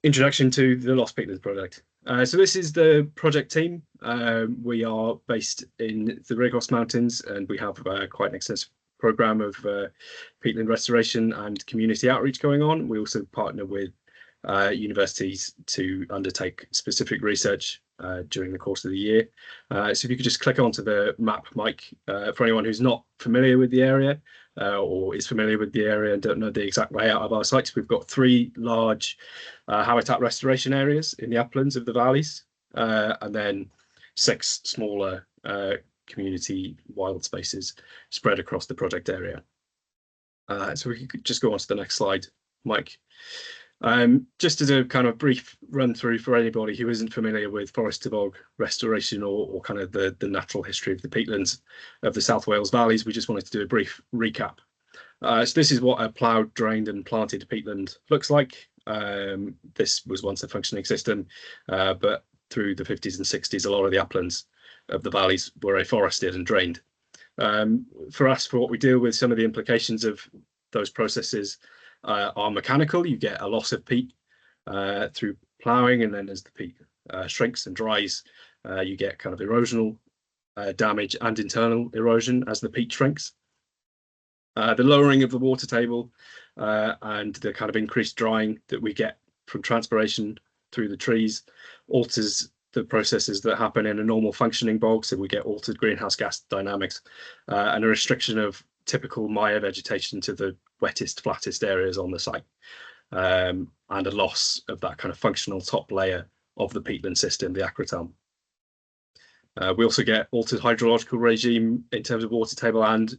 Introduction to the Lost Peatlands project. So this is the project team. We are based in the Regos Mountains, and we have quite an extensive program of peatland restoration and community outreach going on. We also partner with universities to undertake specific research during the course of the year. So if you could just click onto the map, Mike, for anyone who's not familiar with the area or is familiar with the area and don't know the exact layout of our sites, we've got 3 large habitat restoration areas in the uplands of the valleys, and then 6 smaller community wild spaces spread across the project area. So we could just go on to the next slide, Mike. Just as a kind of brief run through for anybody who isn't familiar with forest to bog restoration or kind of the natural history of the peatlands of the South Wales valleys, we just wanted to do a brief recap. So this is what a ploughed, drained and planted peatland looks like. This was once a functioning system, but through the 50s and 60s, a lot of the uplands of the valleys were afforested and drained. For us, for what we deal with, some of the implications of those processes are mechanical. You get a loss of peat through ploughing, and then as the peat shrinks and dries, you get kind of erosional damage and internal erosion as the peat shrinks. The lowering of the water table and the kind of increased drying that we get from transpiration through the trees alters the processes that happen in a normal functioning bog. So we get altered greenhouse gas dynamics and a restriction of typical mire vegetation to the wettest, flattest areas on the site, and a loss of that kind of functional top layer of the peatland system, the acrotalm. We also get altered hydrological regime in terms of water table and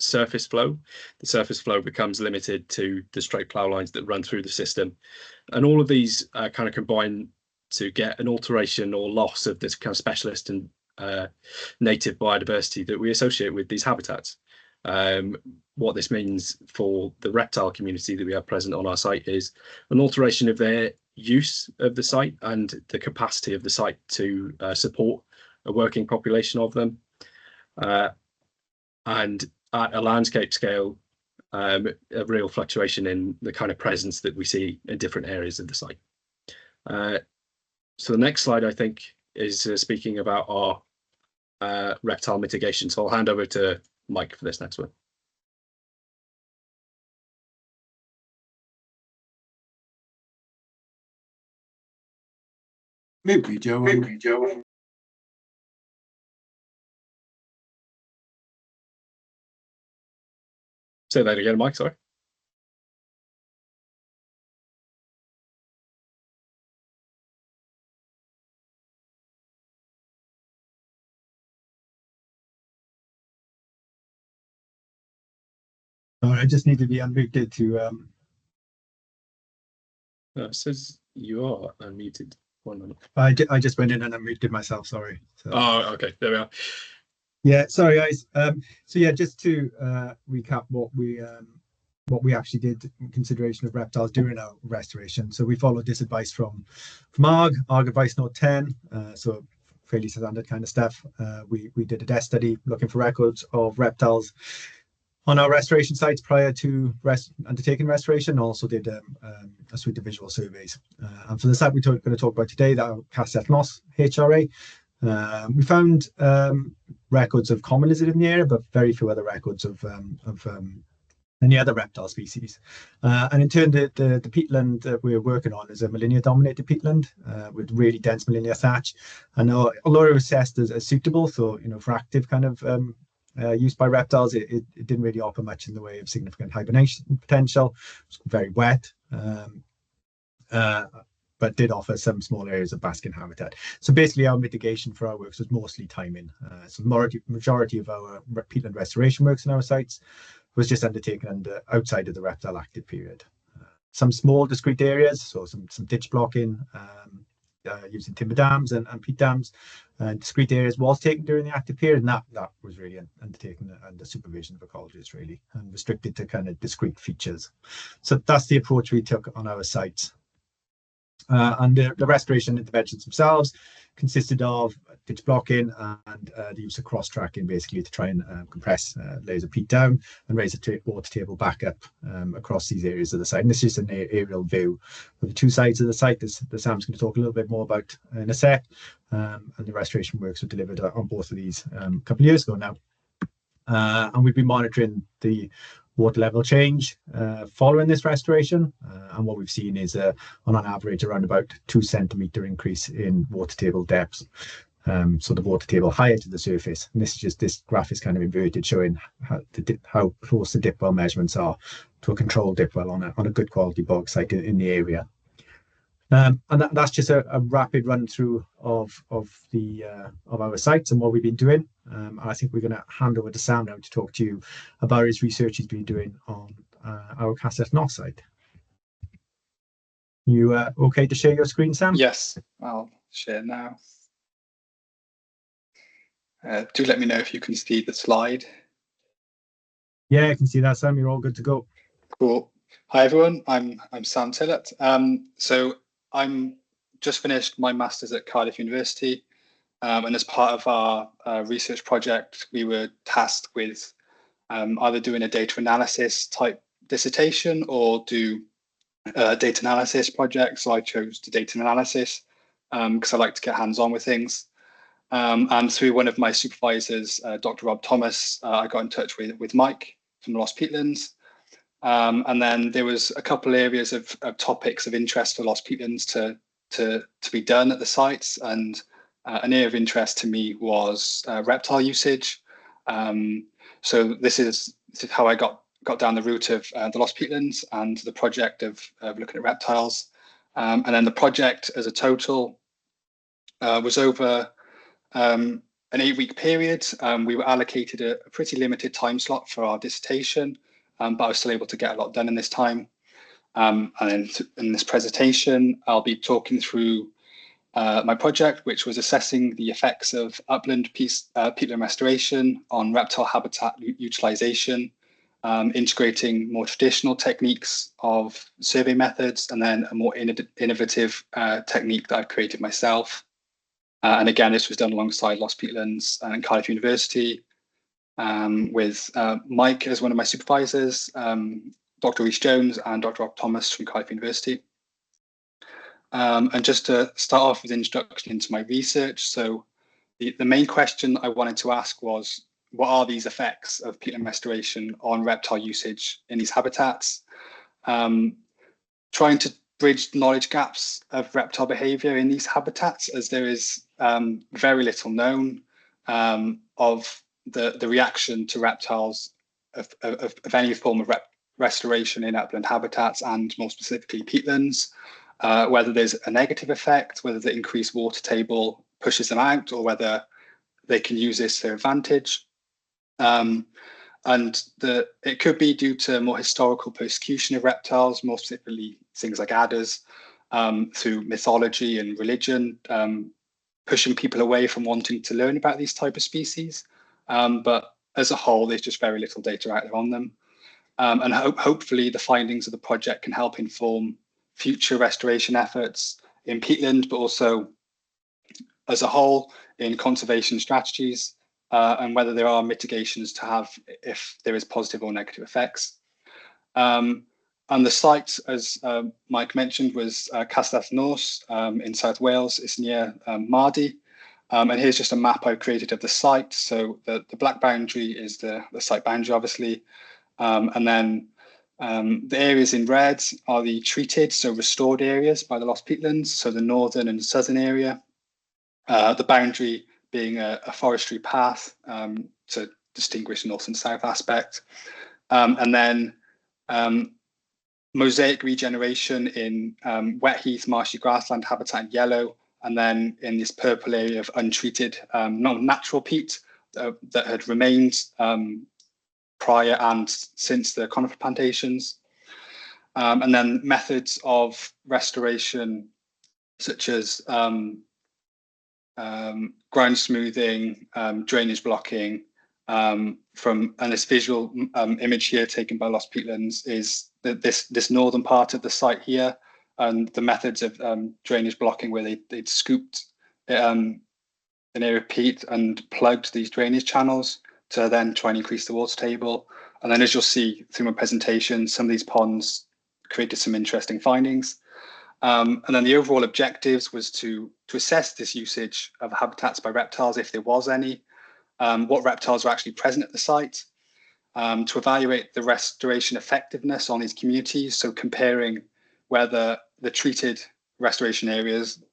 surface flow. The surface flow becomes limited to the straight plough lines that run through the system, and all of these kind of combine to get an alteration or loss of this kind of specialist and native biodiversity that we associate with these habitats. What this means for the reptile community that we have present on our site is an alteration of their use of the site and the capacity of the site to support a working population of them. And at a landscape scale, a real fluctuation in the kind of presence that we see in different areas of the site. So the next slide, I think, is speaking about our reptile mitigation. So I'll hand over to Mike for this next one. Maybe Joe. Say that again, Mike, sorry. I just need to be unmuted to. It says you are unmuted. 1 minute. I just went in and unmuted myself. Sorry. So. Oh, okay. There we are. Yeah, sorry guys. So yeah, just to recap what we actually did in consideration of reptiles during our restoration. So we followed this advice from ARG advice note 10. So fairly standard kind of stuff. We did a death study looking for records of reptiles on our restoration sites prior to undertaking restoration. Also did a suite of visual surveys. And for the site we're going to talk about today, that Castell Nos HRA, we found records of common lizard in the area, but very few other records of any other reptile species. And in turn, the peatland that we're working on is a Molinia-dominated peatland with really dense Molinia thatch. And although it was assessed as suitable, so for active kind of use by reptiles, it didn't really offer much in the way of significant hibernation potential. It was very wet, but did offer some small areas of basking habitat. So basically our mitigation for our works was mostly timing. So the majority of our peatland restoration works in our sites was just undertaken outside of the reptile active period. Some small discrete areas, so some ditch blocking, using timber dams and peat dams, and discrete areas was taken during the active period, and that was really undertaken under supervision of ecologists, really, and restricted to kind of discrete features. So that's the approach we took on our sites. And the restoration interventions themselves consisted of ditch blocking and the use of cross tracking, basically to try and compress layers of peat down and raise the water table back up across these areas of the site. And this is an aerial view of the two sides of the site that Sam's going to talk a little bit more about in a sec. And the restoration works were delivered on both of these a couple of years ago now. And we've been monitoring the water level change following this restoration, and what we've seen is on an average around about 2 centimetre increase in water table depth. So the water table higher to the surface, and this graph is kind of inverted, showing how close the dip well measurements are to a controlled dip well on a good quality bog site in the area. And that's just a rapid run through of our sites and what we've been doing. I think we're going to hand over to Sam now to talk to you about his research he's been doing on our Castell Knock site. You okay to share your screen, Sam? Yes, I'll share now. Do let me know if you can see the slide. Yeah, I can see that, Sam. You're all good to go. Cool. Hi everyone, I'm Sam Tillett. So I'm just finished my master's at Cardiff University, and as part of our research project, we were tasked with either doing a data analysis type dissertation or do a data analysis project. So I chose the data analysis because I like to get hands-on with things. And through one of my supervisors, Dr. Rob Thomas, I got in touch with Mike from the Lost Peatlands. And then there was a couple areas of topics of interest for Lost Peatlands to be done at the sites, and an area of interest to me was reptile usage. So this is how I got down the route of the Lost Peatlands and the project of looking at reptiles. And then the project as a total was over an 8-week period. We were allocated a pretty limited time slot for our dissertation, but I was still able to get a lot done in this time. And then in this presentation, I'll be talking through my project, which was assessing the effects of upland peatland restoration on reptile habitat utilization, integrating more traditional techniques of survey methods, and then a more innovative technique that I've created myself. And again, this was done alongside Lost Peatlands and Cardiff University, with Mike as one of my supervisors, Dr. Rhys Jones and Dr. Rob Thomas from Cardiff University. And just to start off with an introduction into my research. So the main question I wanted to ask was, what are these effects of peatland restoration on reptile usage in these habitats? Trying to bridge knowledge gaps of reptile behaviour in these habitats, as there is very little known of the reaction to reptiles of any form of restoration in upland habitats, and more specifically peatlands, whether there's a negative effect, whether the increased water table pushes them out, or whether they can use this to their advantage. And it could be due to more historical persecution of reptiles, more specifically things like adders, through mythology and religion, pushing people away from wanting to learn about these type of species. But as a whole, there's just very little data out there on them. And hopefully the findings of the project can help inform future restoration efforts in peatland, but also as a whole in conservation strategies, and whether there are mitigations to have if there is positive or negative effects. And the site, as Mike mentioned, was Castell Knock in South Wales. It's near Mardy. And here's just a map I've created of the site. So the black boundary is the site boundary, obviously. And then the areas in red are the treated, so restored areas by the Lost Peatlands, so the northern and southern area. The boundary being a forestry path to distinguish north and south aspect. And then mosaic regeneration in wet heath, marshy grassland habitat in yellow, and then in this purple area of untreated, non-natural peat that had remained prior and since the conifer plantations. And then methods of restoration such as ground smoothing, drainage blocking, and this visual image here taken by Lost Peatlands is this northern part of the site here, and the methods of drainage blocking, where they'd scooped an area of peat and plugged these drainage channels to then try and increase the water table. And then, as you'll see through my presentation, some of these ponds created some interesting findings. And then the overall objectives was to assess this usage of habitats by reptiles, if there was any, what reptiles were actually present at the site, to evaluate the restoration effectiveness on these communities, so comparing whether the treated restoration areas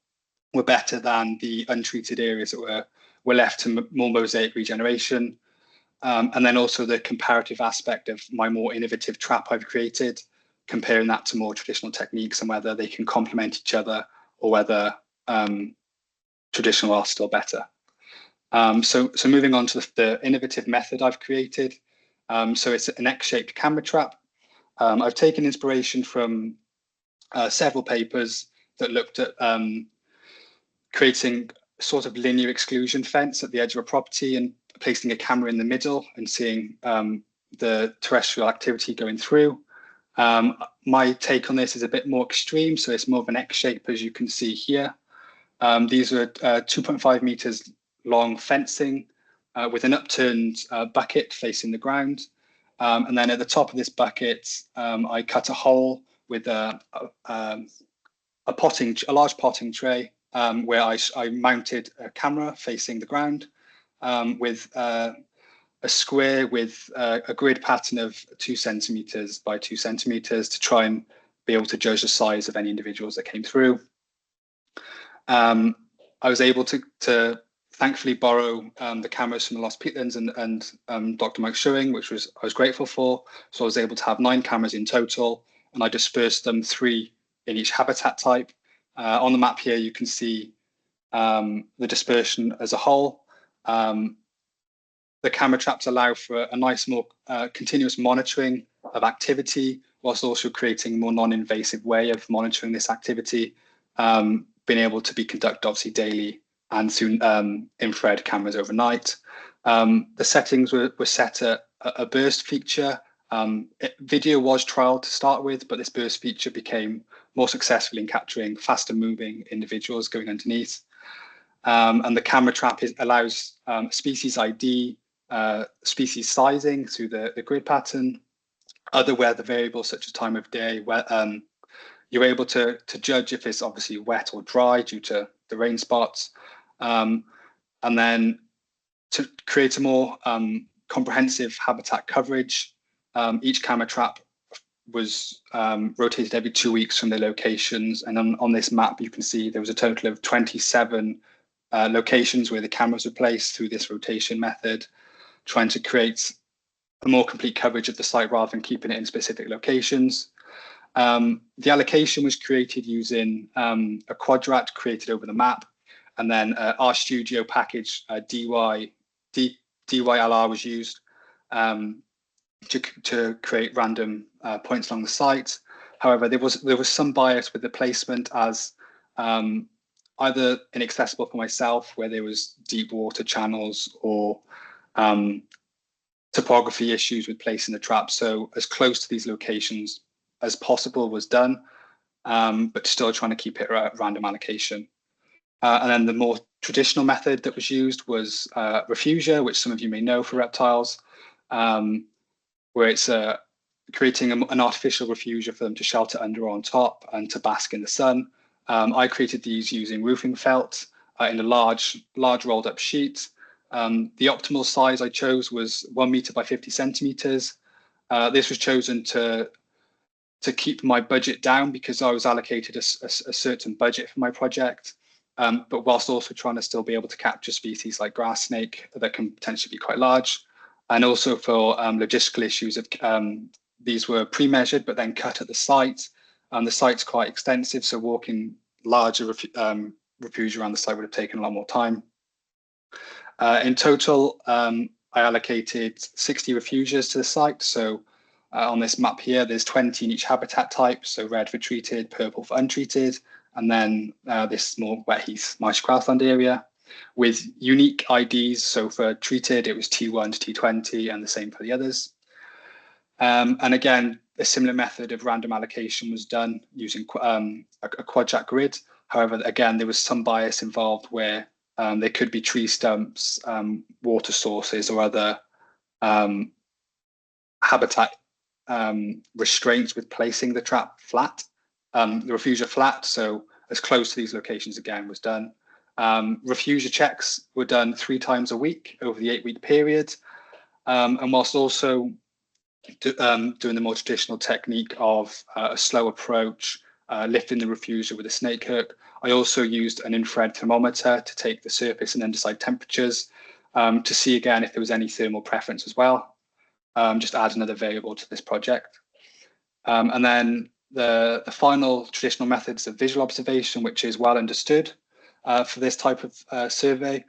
were better than the untreated areas that were left to more mosaic regeneration. And then also the comparative aspect of my more innovative trap I've created, comparing that to more traditional techniques and whether they can complement each other or whether traditional are still better. So moving on to the innovative method I've created. So it's an X-shaped camera trap. I've taken inspiration from several papers that looked at creating sort of linear exclusion fence at the edge of a property and placing a camera in the middle and seeing the terrestrial activity going through. My take on this is a bit more extreme, so it's more of an X shape, as you can see here. These are 2.5 meters long fencing with an upturned bucket facing the ground. And then at the top of this bucket, I cut a hole with a large potting tray where I mounted a camera facing the ground with a square with a grid pattern of 2 centimeters by 2 centimeters to try and be able to judge the size of any individuals that came through. I was able to thankfully borrow the cameras from the Lost Peatlands and Dr. Mike Schuing, which I was grateful for. So I was able to have 9 cameras in total, and I dispersed them 3 in each habitat type. On the map here, you can see the dispersion as a whole. The camera traps allow for a nice, more continuous monitoring of activity, whilst also creating a more non-invasive way of monitoring this activity, being able to be conducted obviously daily and through infrared cameras overnight. The settings were set at a burst feature. Video was trialed to start with, but this burst feature became more successful in capturing faster moving individuals going underneath. And the camera trap allows species ID, species sizing through the grid pattern, other weather variables such as time of day, where you're able to judge if it's obviously wet or dry due to the rain spots. And then to create a more comprehensive habitat coverage, each camera trap was rotated every 2 weeks from their locations. And on this map, you can see there was a total of 27 locations where the cameras were placed through this rotation method, trying to create a more complete coverage of the site rather than keeping it in specific locations. The allocation was created using a quadrat created over the map, and then RStudio package DYLR was used to create random points along the site. However, there was some bias with the placement, as either inaccessible for myself, where there was deep water channels, or topography issues with placing the trap. So as close to these locations as possible was done, but still trying to keep it a random allocation. And then the more traditional method that was used was refugia, which some of you may know for reptiles, where it's creating an artificial refugia for them to shelter under or on top and to bask in the sun. I created these using roofing felt in a large rolled up sheet. The optimal size I chose was 1 meter by 50 centimeters. This was chosen to keep my budget down because I was allocated a certain budget for my project, but whilst also trying to still be able to capture species like grass snake that can potentially be quite large. And also for logistical issues of these were pre-measured but then cut at the site. The site's quite extensive, so walking larger refuge around the site would have taken a lot more time. In total, I allocated 60 refuges to the site. So on this map here, there's 20 in each habitat type. So red for treated, purple for untreated, and then this more wet heath marsh grassland area with unique IDs. So for treated, it was T1 to T20, and the same for the others. And again, a similar method of random allocation was done using a quadrat grid. However, again, there was some bias involved where there could be tree stumps, water sources, or other habitat restraints with placing the trap flat, the refugia flat. So as close to these locations again was done. Refugia checks were done 3 times a week over the 8-week period. And whilst also doing the more traditional technique of a slow approach, lifting the refugia with a snake hook, I also used an infrared thermometer to take the surface and underside temperatures to see again if there was any thermal preference as well. Just add another variable to this project. And then the final traditional methods of visual observation, which is well understood for this type of survey.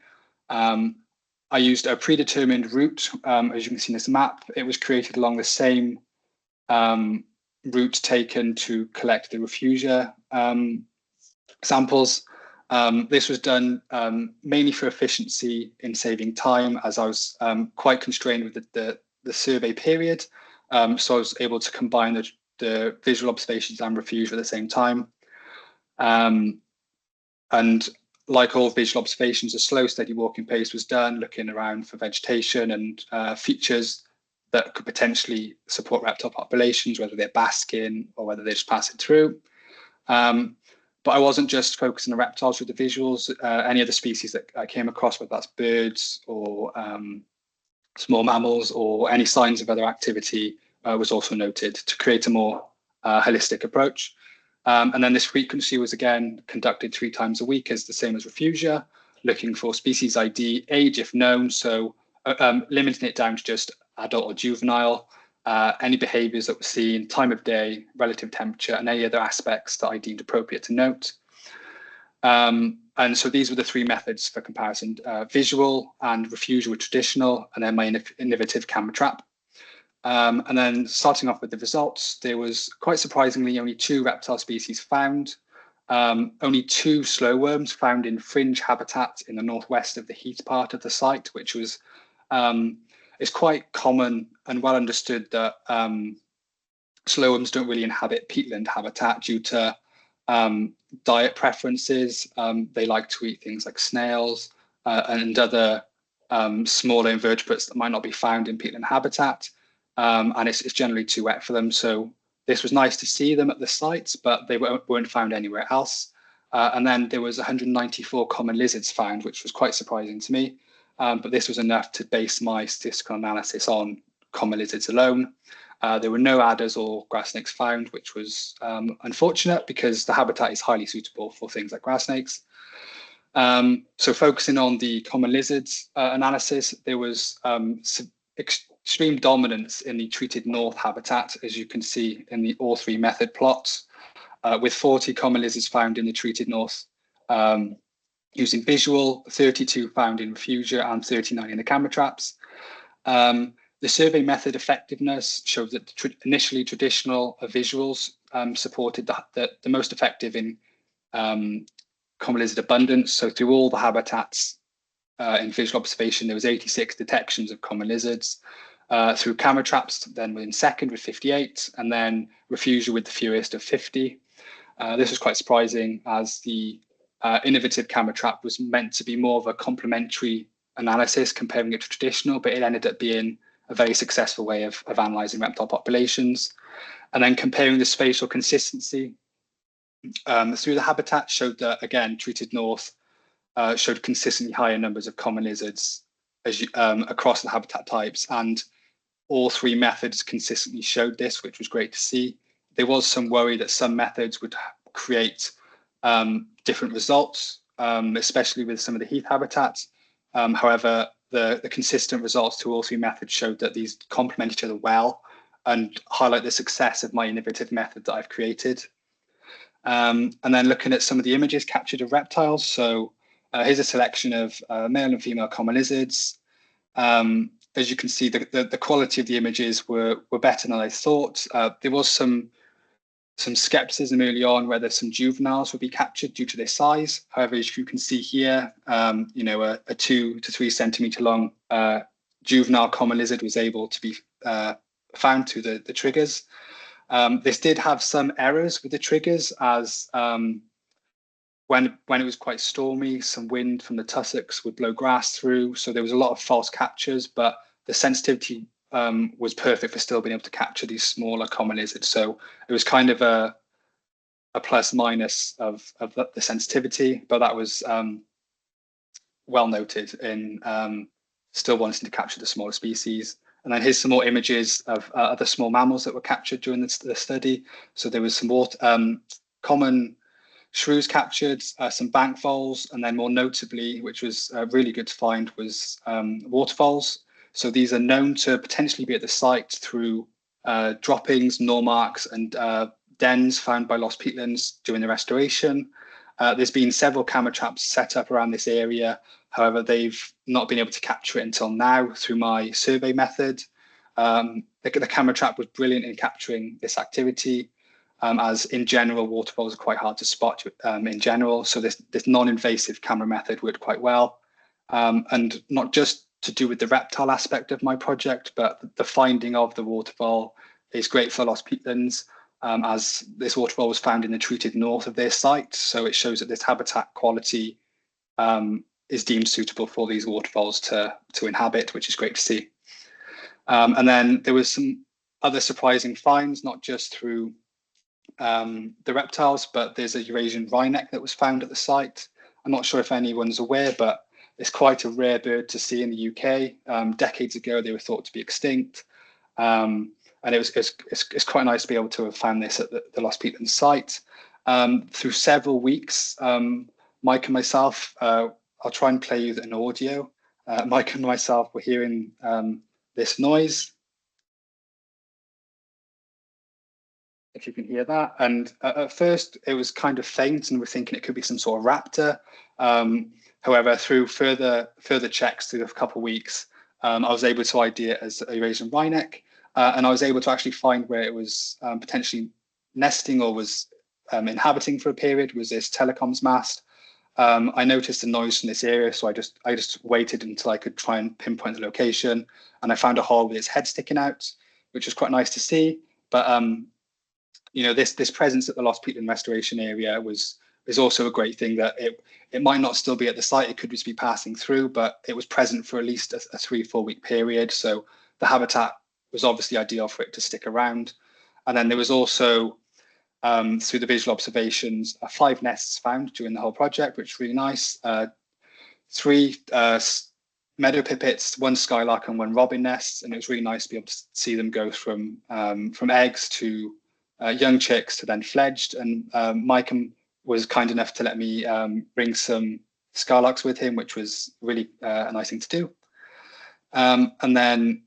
I used a predetermined route. As you can see in this map, it was created along the same route taken to collect the refugia samples. This was done mainly for efficiency in saving time, as I was quite constrained with the survey period. So I was able to combine the visual observations and refugia at the same time. And like all visual observations, a slow, steady walking pace was done, looking around for vegetation and features that could potentially support reptile populations, whether they're basking or whether they're just passing through. But I wasn't just focusing on reptiles with the visuals. Any other species that I came across, whether that's birds or small mammals or any signs of other activity, was also noted to create a more holistic approach. And then this frequency was again conducted 3 times a week, as the same as refugia, looking for species ID, age if known, so limiting it down to just adult or juvenile, any behaviours that were seen, time of day, relative temperature, and any other aspects that I deemed appropriate to note. And so these were the 3 methods for comparison: visual and refugia were traditional, and then my innovative camera trap. And then starting off with the results, there was quite surprisingly only 2 reptile species found, only 2 slow worms found in fringe habitat in the northwest of the heath part of the site, which was it's quite common and well understood that slow worms don't really inhabit peatland habitat due to diet preferences. They like to eat things like snails and other smaller invertebrates that might not be found in peatland habitat. And it's generally too wet for them. So this was nice to see them at the sites, but they weren't found anywhere else. And then there was 194 common lizards found, which was quite surprising to me. But this was enough to base my statistical analysis on common lizards alone. There were no adders or grass snakes found, which was unfortunate because the habitat is highly suitable for things like grass snakes. So focusing on the common lizards analysis, there was extreme dominance in the treated north habitat, as you can see in the all 3 method plots, with 40 common lizards found in the treated north using visual, 32 found in refugia, and 39 in the camera traps. The survey method effectiveness showed that initially traditional visuals supported the most effective in common lizard abundance. So through all the habitats in visual observation, there was 86 detections of common lizards. Through camera traps, then were in second with 58, and then refugia with the fewest of 50. This was quite surprising, as the innovative camera trap was meant to be more of a complementary analysis comparing it to traditional, but it ended up being a very successful way of analysing reptile populations. And then comparing the spatial consistency through the habitat showed that, again, treated north showed consistently higher numbers of common lizards across the habitat types, and all 3 methods consistently showed this, which was great to see. There was some worry that some methods would create different results, especially with some of the heath habitats. However, the consistent results to all 3 methods showed that these complement each other well and highlight the success of my innovative method that I've created. And then looking at some of the images captured of reptiles. So here's a selection of male and female common lizards. As you can see, the quality of the images were better than I thought. There was some skepticism early on whether some juveniles would be captured due to their size. However, as you can see here, a 2 to 3 centimeter long juvenile common lizard was able to be found through the triggers. This did have some errors with the triggers, as when it was quite stormy, some wind from the tussocks would blow grass through. So there was a lot of false captures, but the sensitivity was perfect for still being able to capture these smaller common lizards. So it was kind of a plus minus of the sensitivity, but that was well noted in still wanting to capture the smaller species. And then here's some more images of other small mammals that were captured during the study. So there was some common shrews captured, some bank voles, and then more notably, which was really good to find, was waterfoals. So these are known to potentially be at the site through droppings, gnaw marks, and dens found by lost peatlands during the restoration. There's been several camera traps set up around this area. However, they've not been able to capture it until now through my survey method. The camera trap was brilliant in capturing this activity, as in general, waterfalls are quite hard to spot in general. So this non-invasive camera method worked quite well. And not just to do with the reptile aspect of my project, but the finding of the waterfall is great for lost peatlands, as this waterfall was found in the treated north of their site. So it shows that this habitat quality is deemed suitable for these waterfalls to inhabit, which is great to see. And then there was some other surprising finds, not just through the reptiles, but there's a Eurasian wryneck that was found at the site. I'm not sure if anyone's aware, but it's quite a rare bird to see in the UK. Decades ago, they were thought to be extinct. And it's quite nice to be able to have found this at the Lost Peatland site. Through several weeks, Mike and myself, I'll try and play you an audio. Mike and myself were hearing this noise, if you can hear that. And at first it was kind of faint and we're thinking it could be some sort of raptor. However, through further checks through a couple of weeks, I was able to ID it as a Eurasian wryneck. And I was able to actually find where it was potentially nesting or was inhabiting for a period, was this telecoms mast. I noticed a noise from this area, so I just waited until I could try and pinpoint the location, and I found a hole with its head sticking out, which was quite nice to see. But you know, this presence at the Lost Peatland restoration area is also a great thing, that it might not still be at the site, it could just be passing through, but it was present for at least a 3-4 week period. So the habitat was obviously ideal for it to stick around. And then there was also, through the visual observations, 5 nests found during the whole project, which is really nice. 3 meadow pipits, 1 skylark and 1 robin nests, and it was really nice to be able to see them go from eggs to young chicks to then fledged. And Mike was kind enough to let me bring some skylarks with him, which was really a nice thing to do. And then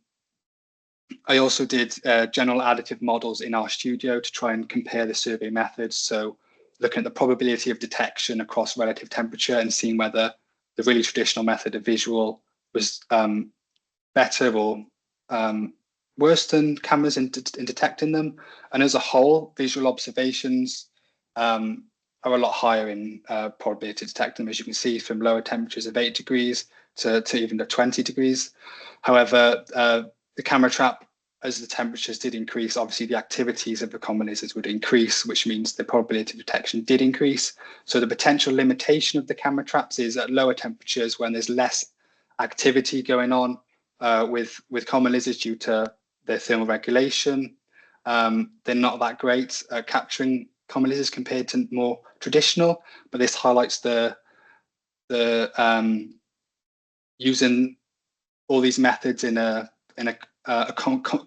I also did general additive models in our studio to try and compare the survey methods. So looking at the probability of detection across relative temperature and seeing whether the really traditional method of visual was better or worse than cameras in detecting them. And as a whole, visual observations are a lot higher in probability to detect them, as you can see, from lower temperatures of 8 degrees to even the 20 degrees. However, the camera trap, as the temperatures did increase, obviously the activities of the common lizards would increase, which means the probability of detection did increase. So the potential limitation of the camera traps is at lower temperatures, when there's less activity going on with common lizards due to their thermal regulation. They're not that great at capturing common lizards compared to more traditional, but this highlights the using all these methods in a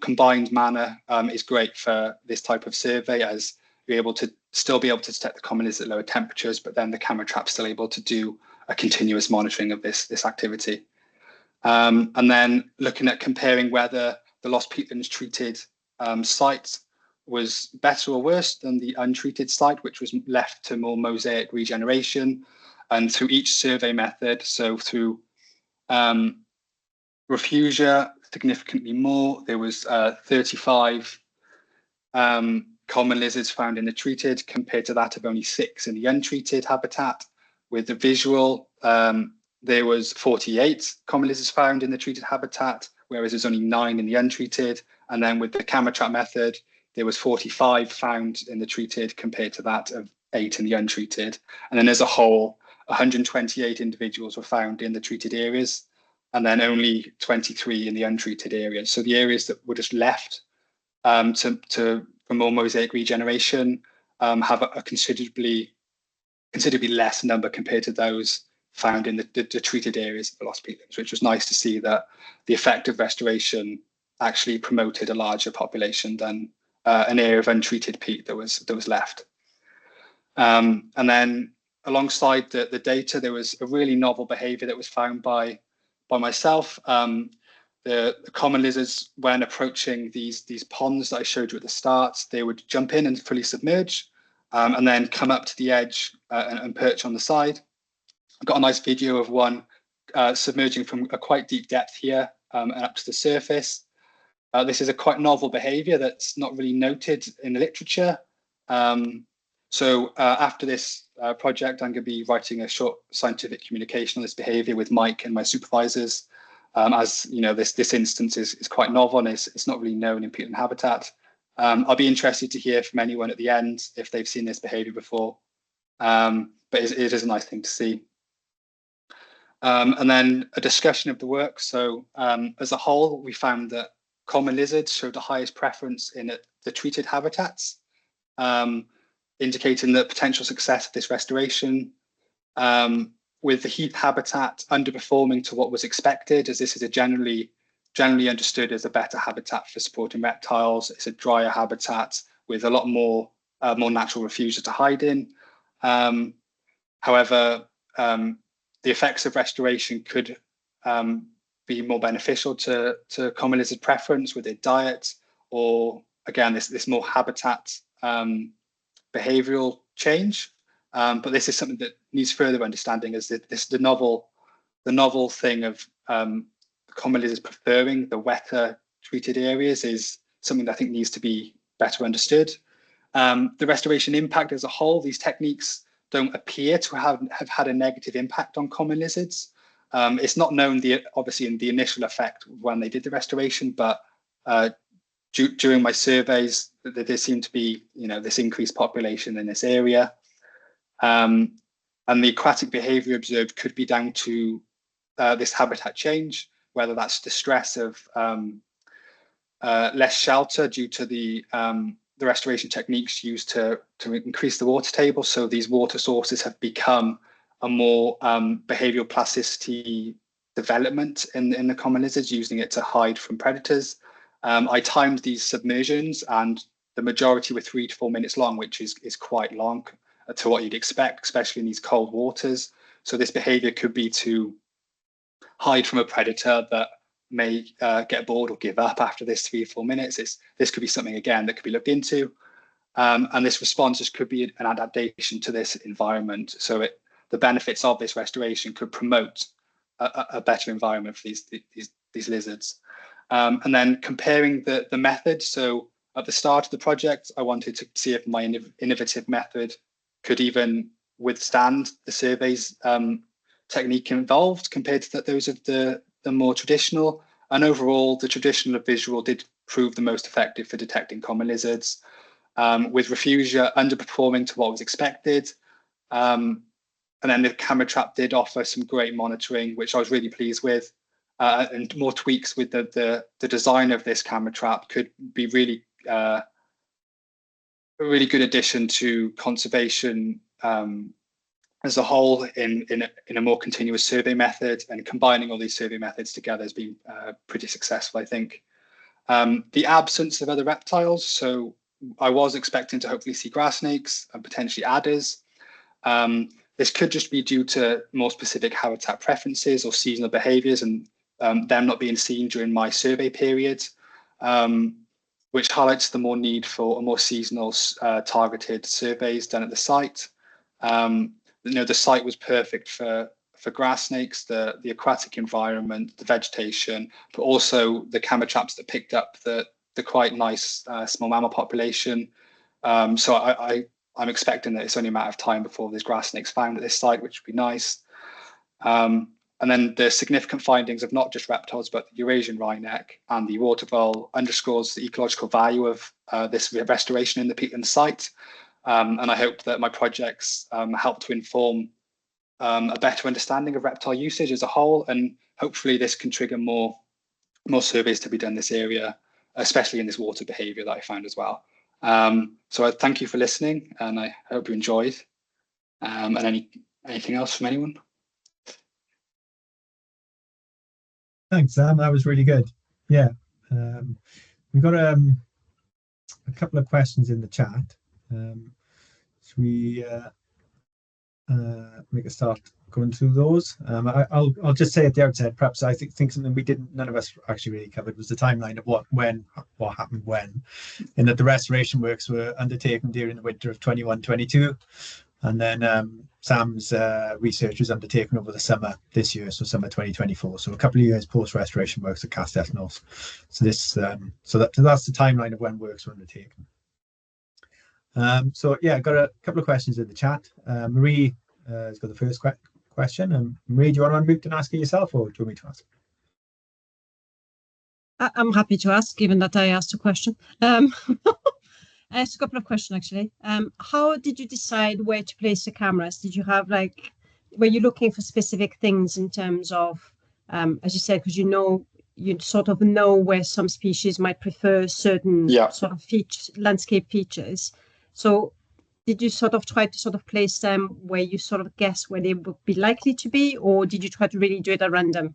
combined manner is great for this type of survey, as you're able to still be able to detect the common lizards at lower temperatures, but then the camera trap's still able to do a continuous monitoring of this activity. And then looking at comparing whether the Lost Peatlands treated site was better or worse than the untreated site, which was left to more mosaic regeneration. And through each survey method, so through refugia, significantly more, there was 35 common lizards found in the treated, compared to that of only 6 in the untreated habitat. With the visual, there was 48 common lizards found in the treated habitat, whereas there's only 9 in the untreated. And then with the camera trap method, there was 45 found in the treated compared to that of 8 in the untreated. And then as a whole, 128 individuals were found in the treated areas, and then only 23 in the untreated areas. So the areas that were just left for more mosaic regeneration have a considerably less number compared to those found in the treated areas of the lost peatlands, which was nice to see that the effect of restoration actually promoted a larger population than an area of untreated peat that was left. And then alongside the data, there was a really novel behavior that was found by myself. The common lizards, when approaching these ponds that I showed you at the start, they would jump in and fully submerge, and then come up to the edge and perch on the side. I've got a nice video of one submerging from a quite deep depth here and up to the surface. This is a quite novel behavior that's not really noted in the literature. So after this project, I'm going to be writing a short scientific communication on this behavior with Mike and my supervisors. As you know, this instance is quite novel and it's not really known in peatland habitat. I'll be interested to hear from anyone at the end if they've seen this behavior before, but it is a nice thing to see. And then a discussion of the work. So as a whole, we found that common lizards showed the highest preference in the treated habitats, indicating the potential success of this restoration. With the heath habitat underperforming to what was expected, as this is a generally understood as a better habitat for supporting reptiles. It's a drier habitat with a lot more natural refugia to hide in. However, the effects of restoration could be more beneficial to common lizard preference with their diet, or again, this more habitat behavioral change. But this is something that needs further understanding, as the novel thing of common lizards preferring the wetter treated areas is something that I think needs to be better understood. The restoration impact as a whole, these techniques don't appear to have had a negative impact on common lizards. It's not known obviously in the initial effect when they did the restoration, but during my surveys, there seemed to be this increased population in this area. And the aquatic behavior observed could be down to this habitat change, whether that's the stress of less shelter due to the restoration techniques used to increase the water table. So these water sources have become a more behavioral plasticity development in the common lizards, using it to hide from predators. I timed these submersions, and the majority were 3 to 4 minutes long, which is quite long to what you'd expect, especially in these cold waters. So this behavior could be to hide from a predator that may get bored or give up after this 3 or 4 minutes. This could be something, again, that could be looked into. And this response just could be an adaptation to this environment. So the benefits of this restoration could promote a better environment for these lizards. And then comparing the method. So at the start of the project, I wanted to see if my innovative method could even withstand the surveys technique involved compared to those of the more traditional. And overall, the traditional visual did prove the most effective for detecting common lizards, with refugia underperforming to what was expected. And then the camera trap did offer some great monitoring, which I was really pleased with. And more tweaks with the design of this camera trap could be really a really good addition to conservation as a whole in a more continuous survey method, and combining all these survey methods together has been pretty successful, I think. The absence of other reptiles, so I was expecting to hopefully see grass snakes and potentially adders. This could just be due to more specific habitat preferences or seasonal behaviours, and them not being seen during my survey period, which highlights the more need for a more seasonal targeted surveys done at the site. The site was perfect for grass snakes, the aquatic environment, the vegetation, but also the camera traps that picked up the quite nice small mammal population. So I'm expecting that it's only a matter of time before there's grass snakes found at this site, which would be nice. And then the significant findings of not just reptiles, but the Eurasian wryneck and the water vole underscores the ecological value of this restoration in the peatland site. And I hope that my projects help to inform a better understanding of reptile usage as a whole. And hopefully this can trigger more surveys to be done in this area, especially in this water behaviour that I found as well. So I thank you for listening, and I hope you enjoyed. And anything else from anyone? Thanks, Sam. That was really good. Yeah, we've got a couple of questions in the chat. Should we make a start going through those? I'll just say at the outset, perhaps I think something none of us actually really covered was the timeline of what happened when, in that the restoration works were undertaken during the winter of 21-22, and then Sam's research was undertaken over the summer this year, so summer 2024. So a couple of years post restoration works at Castell North. So that's the timeline of when works were undertaken. So yeah, I got a couple of questions in the chat. Marie has got the first question. And Marie, do you want to unmute and ask it yourself, or do you want me to ask? I'm happy to ask, given that I asked a question. I asked a couple of questions actually. How did you decide where to place the cameras? Did you have were you looking for specific things in terms of, as you said, because you sort of know where some species might prefer certain sort of landscape features. So did you sort of try to sort of place them where you sort of guess where they would be likely to be, or did you try to really do it at random?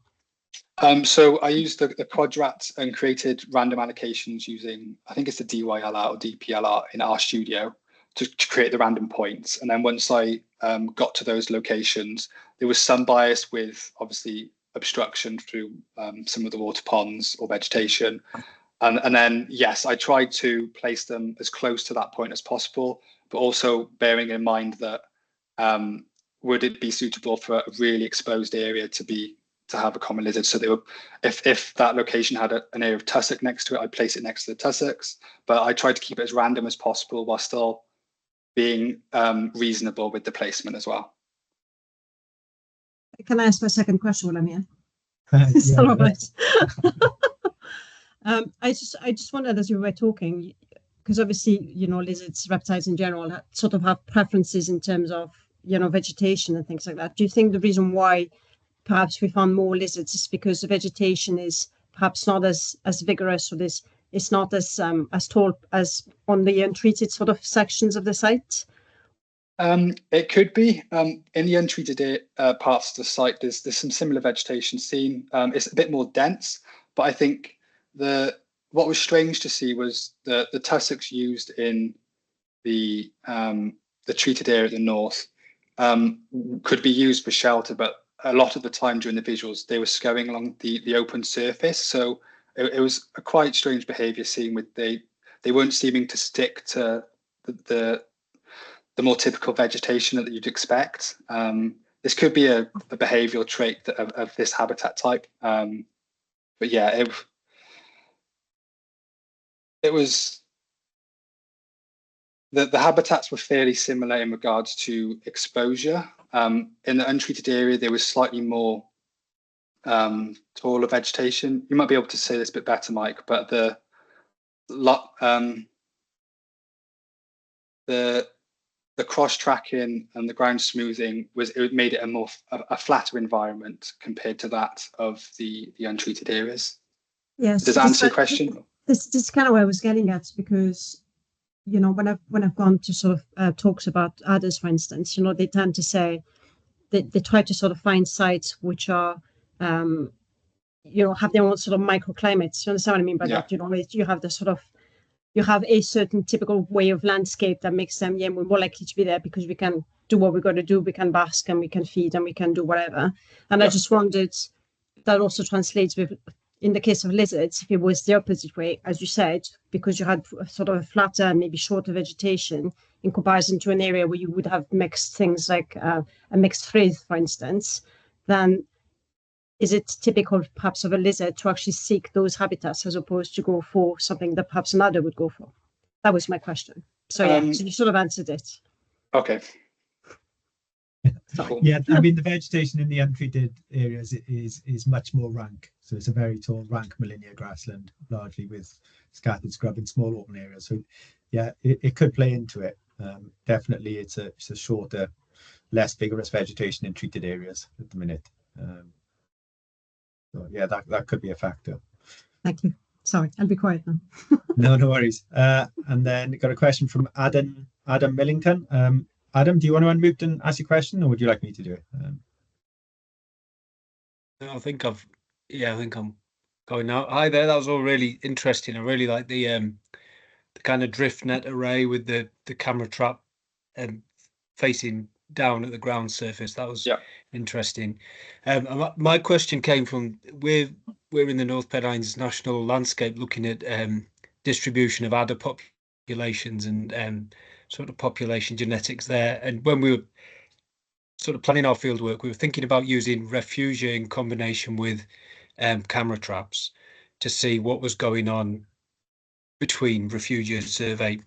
So I used the Quadrat and created random allocations using, I think it's the DYLR or DPLR in RStudio to create the random points. And then once I got to those locations, there was some bias with obviously obstruction through some of the water ponds or vegetation. And then, yes, I tried to place them as close to that point as possible, but also bearing in mind that would it be suitable for a really exposed area to have a common lizard? So they were, if that location had an area of tussock next to it, I'd place it next to the tussocks. But I tried to keep it as random as possible while still being reasonable with the placement as well. Can I ask my second question while I'm here? Is that all right? I just wondered, as you were talking, because obviously, lizards, reptiles in general sort of have preferences in terms of, vegetation and things like that. Do you think the reason why perhaps we found more lizards is because the vegetation is perhaps not as vigorous, or it's not as tall as on the untreated sort of sections of the site? It could be. In the untreated parts of the site, there's some similar vegetation seen. It's a bit more dense, but I think what was strange to see was the tussocks used in the treated area at the north could be used for shelter, but a lot of the time during the visuals, they were scurrying along the open surface. So it was a quite strange behaviour seen with they weren't seeming to stick to the more typical vegetation that you'd expect. This could be a behavioural trait of this habitat type. But yeah, it was the habitats were fairly similar in regards to exposure. In the untreated area, there was slightly more taller vegetation. You might be able to say this a bit better, Mike, but the cross-tracking and the ground smoothing it made it a flatter environment compared to that of the untreated areas. Yes. Does that answer your question? This is kind of where I was getting at, because when I've gone to sort of talks about others, for instance, they tend to say that they try to sort of find sites which are have their own sort of microclimates. You understand what I mean by that? You have the sort of a certain typical way of landscape that makes them we're more likely to be there because we can do what we've got to do. We can bask and we can feed and we can do whatever. And I just wondered if that also translates with, in the case of lizards, if it was the opposite way, as you said, because you had sort of a flatter, maybe shorter vegetation in comparison to an area where you would have mixed things like a mixed frith, for instance, then is it typical perhaps of a lizard to actually seek those habitats as opposed to go for something that perhaps another would go for? That was my question. So so you sort of answered it. Okay. Sorry. Yeah, I mean the vegetation in the untreated areas is much more rank. So it's a very tall, rank Molinia grassland, largely with scattered scrub in small open areas. So yeah, it could play into it. Definitely, it's a shorter, less vigorous vegetation in treated areas at the minute. So yeah, that could be a factor. Thank you. Sorry, I'll be quiet now. No worries. And then got a question from Adam Millington. Adam, do you want to unmute and ask your question, or would you like me to do it? I think I'm going now. Hi there. That was all really interesting. I really like the kind of drift net array with the camera trap facing down at the ground surface. That was interesting. My question came from we're in the North Peatlands National Landscape looking at distribution of adder populations and sort of population genetics there. And when we were sort of planning our field work, we were thinking about using refugia in combination with camera traps to see what was going on between refugia survey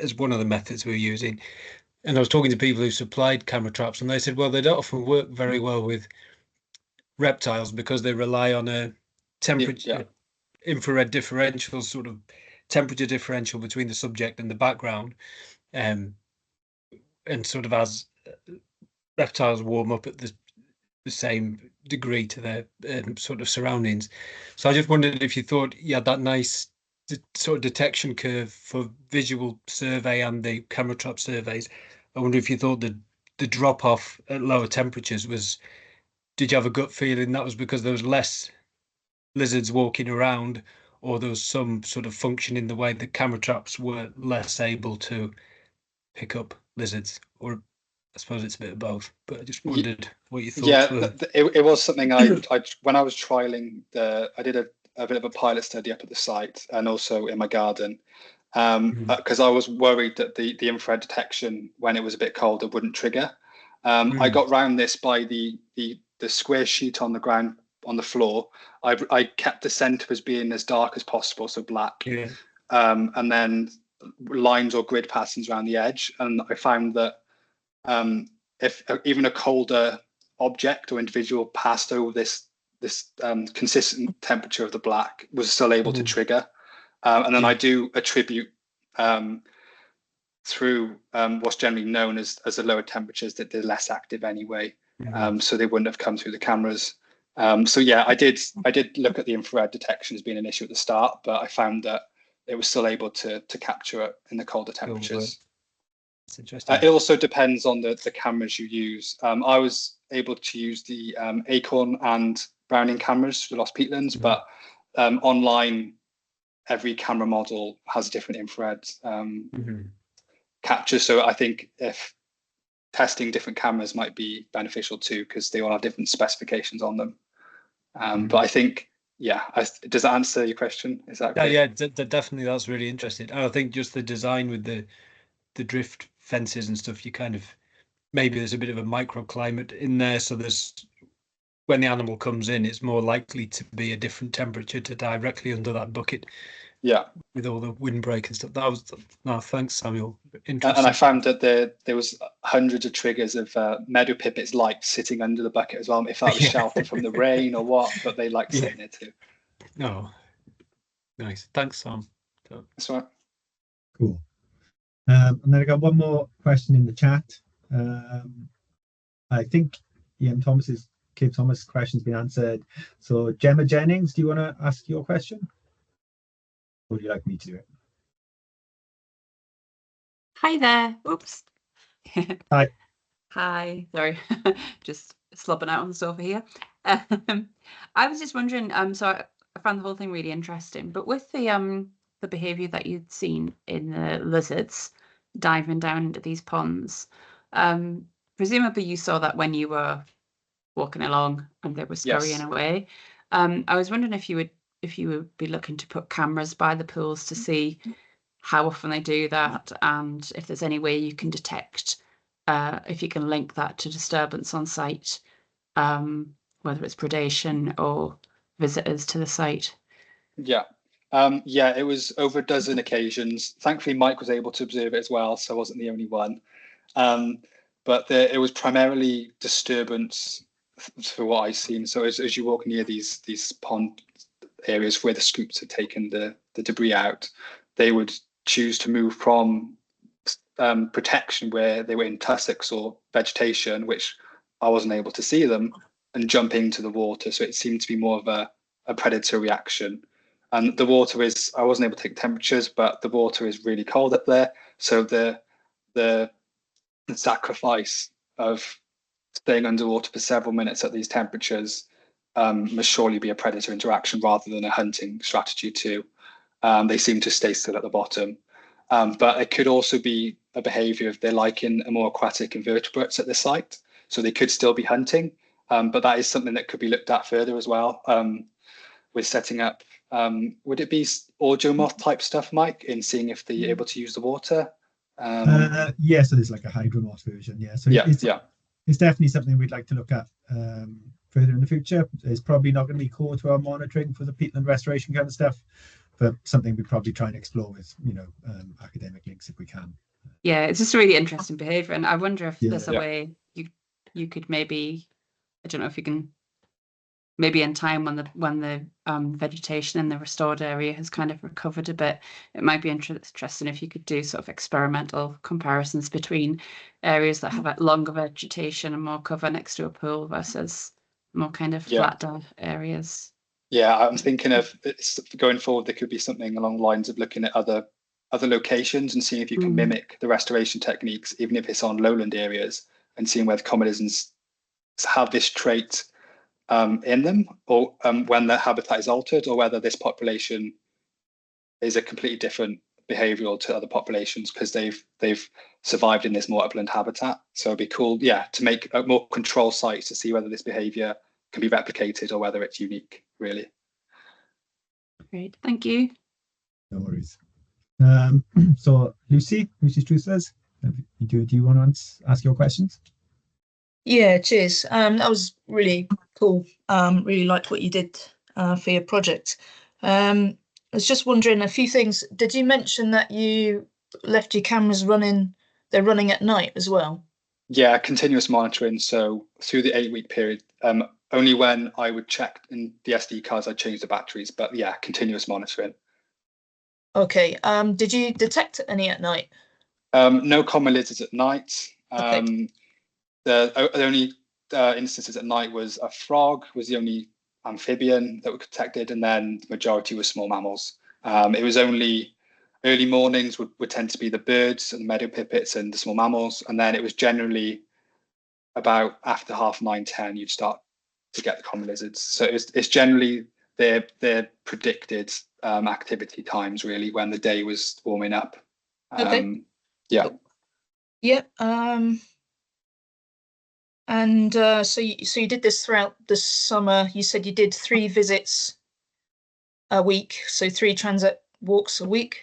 as one of the methods we were using. And I was talking to people who supplied camera traps, and they said, well, they don't often work very well with reptiles because they rely on a temperature infrared differential, sort of temperature differential between the subject and the background, and sort of as reptiles warm up at the same degree to their sort of surroundings. So I just wondered if you thought you had that nice sort of detection curve for visual survey and the camera trap surveys. I wonder if you thought the drop off at lower temperatures was, did you have a gut feeling that was because there was less lizards walking around, or there was some sort of function in the way the camera traps were less able to pick up lizards? Or I suppose it's a bit of both, but I just wondered what you thought. Yeah, it was something I when I was trialing I did a bit of a pilot study up at the site and also in my garden, because I was worried that the infrared detection when it was a bit colder wouldn't trigger. I got round this by the square sheet on the ground on the floor. I kept the centre as being as dark as possible, so black, and then lines or grid patterns around the edge. And I found that if even a colder object or individual passed over this consistent temperature of the black, was still able to trigger. And then I do attribute through what's generally known as the lower temperatures that they're less active anyway, so they wouldn't have come through the cameras. So yeah, I did look at the infrared detection as being an issue at the start, but I found that it was still able to capture it in the colder temperatures. That's interesting. It also depends on the cameras you use. I was able to use the Acorn and Browning cameras for Lost Peatlands, but online, every camera model has a different infrared capture. So I think if testing different cameras might be beneficial too, because they all have different specifications on them. But I think, does that answer your question? Is that okay? Yeah, definitely. That's really interesting. And I think just the design with the drift fences and stuff, you kind of, maybe there's a bit of a microclimate in there, so there's, when the animal comes in, it's more likely to be a different temperature to directly under that bucket. Yeah, with all the windbreak and stuff. That was thanks, Samuel. Interesting. And I found that there was hundreds of triggers of meadow pipits like sitting under the bucket as well. If that was shelter from the rain or what, but they like sitting there too. Oh, nice. Thanks, Sam. That's right. Cool. And then I got one more question in the chat. I think Kip Thomas' question's been answered. So Gemma Jennings, do you want to ask your question? Or would you like me to do it? Hi there. Oops. Hi. Hi. Sorry, just slobbing out on the sofa here. I was just wondering. So I found the whole thing really interesting. But with the behaviour that you'd seen in the lizards diving down into these ponds, presumably you saw that when you were walking along and they were scurrying away. I was wondering if you would be looking to put cameras by the pools to see how often they do that, and if there's any way you can detect, if you can link that to disturbance on site, whether it's predation or visitors to the site. Yeah, it was over a dozen occasions. Thankfully, Mike was able to observe it as well, so I wasn't the only one. but it was primarily disturbance for what I've seen. So as you walk near these pond areas where the scoops had taken the debris out, they would choose to move from protection where they were in tussocks or vegetation, which I wasn't able to see them, and jump into the water. So it seemed to be more of a predator reaction. And the water is, I wasn't able to take temperatures, but the water is really cold up there. So the sacrifice of staying underwater for several minutes at these temperatures must surely be a predator interaction rather than a hunting strategy too. They seem to stay still at the bottom. But it could also be a behavior if they're liking a more aquatic invertebrates at the site. So they could still be hunting, but that is something that could be looked at further as well. With setting up, would it be audio moth type stuff, Mike, in seeing if they're able to use the water? Yeah, so there's like a hydromoth version. Yeah, so it's definitely something we'd like to look at further in the future. It's probably not going to be core to our monitoring for the peatland restoration kind of stuff, but something we probably try and explore with, academic links if we can. Yeah, it's just a really interesting behaviour, and I wonder if there's a way you could maybe, I don't know if you can, maybe in time when the vegetation in the restored area has kind of recovered a bit, it might be interesting if you could do sort of experimental comparisons between areas that have a longer vegetation and more cover next to a pool versus more kind of flatter areas. Yeah, I'm thinking of going forward, there could be something along the lines of looking at other locations and seeing if you can mimic the restoration techniques, even if it's on lowland areas, and seeing whether common lizards have this trait in them, or when the habitat is altered, or whether this population is a completely different behavioural to other populations because they've survived in this more upland habitat. So it'd be cool, to make more control sites to see whether this behaviour can be replicated or whether it's unique, really. Great, thank you. No worries. So Lucy Struthers, do you want to ask your questions? Yeah, cheers. That was really cool. Really liked what you did for your project. I was just wondering a few things. Did you mention that you left your cameras running? They're running at night as well? Yeah, continuous monitoring. So through the 8-week period, only when I would check in the SD cards, I'd change the batteries. But yeah, continuous monitoring. Okay. Did you detect any at night? No common lizards at night. Okay. The only instances at night was a frog was the only amphibian that were detected, and then the majority were small mammals. It was only early mornings would tend to be the birds and the meadow pipits and the small mammals, and then it was generally about after 9:30, 10 you'd start to get the common lizards. So it's generally their predicted activity times, really, when the day was warming up. Okay. Yeah. Yep. And so you did this throughout the summer. You said you did 3 visits a week, so 3 transit walks a week.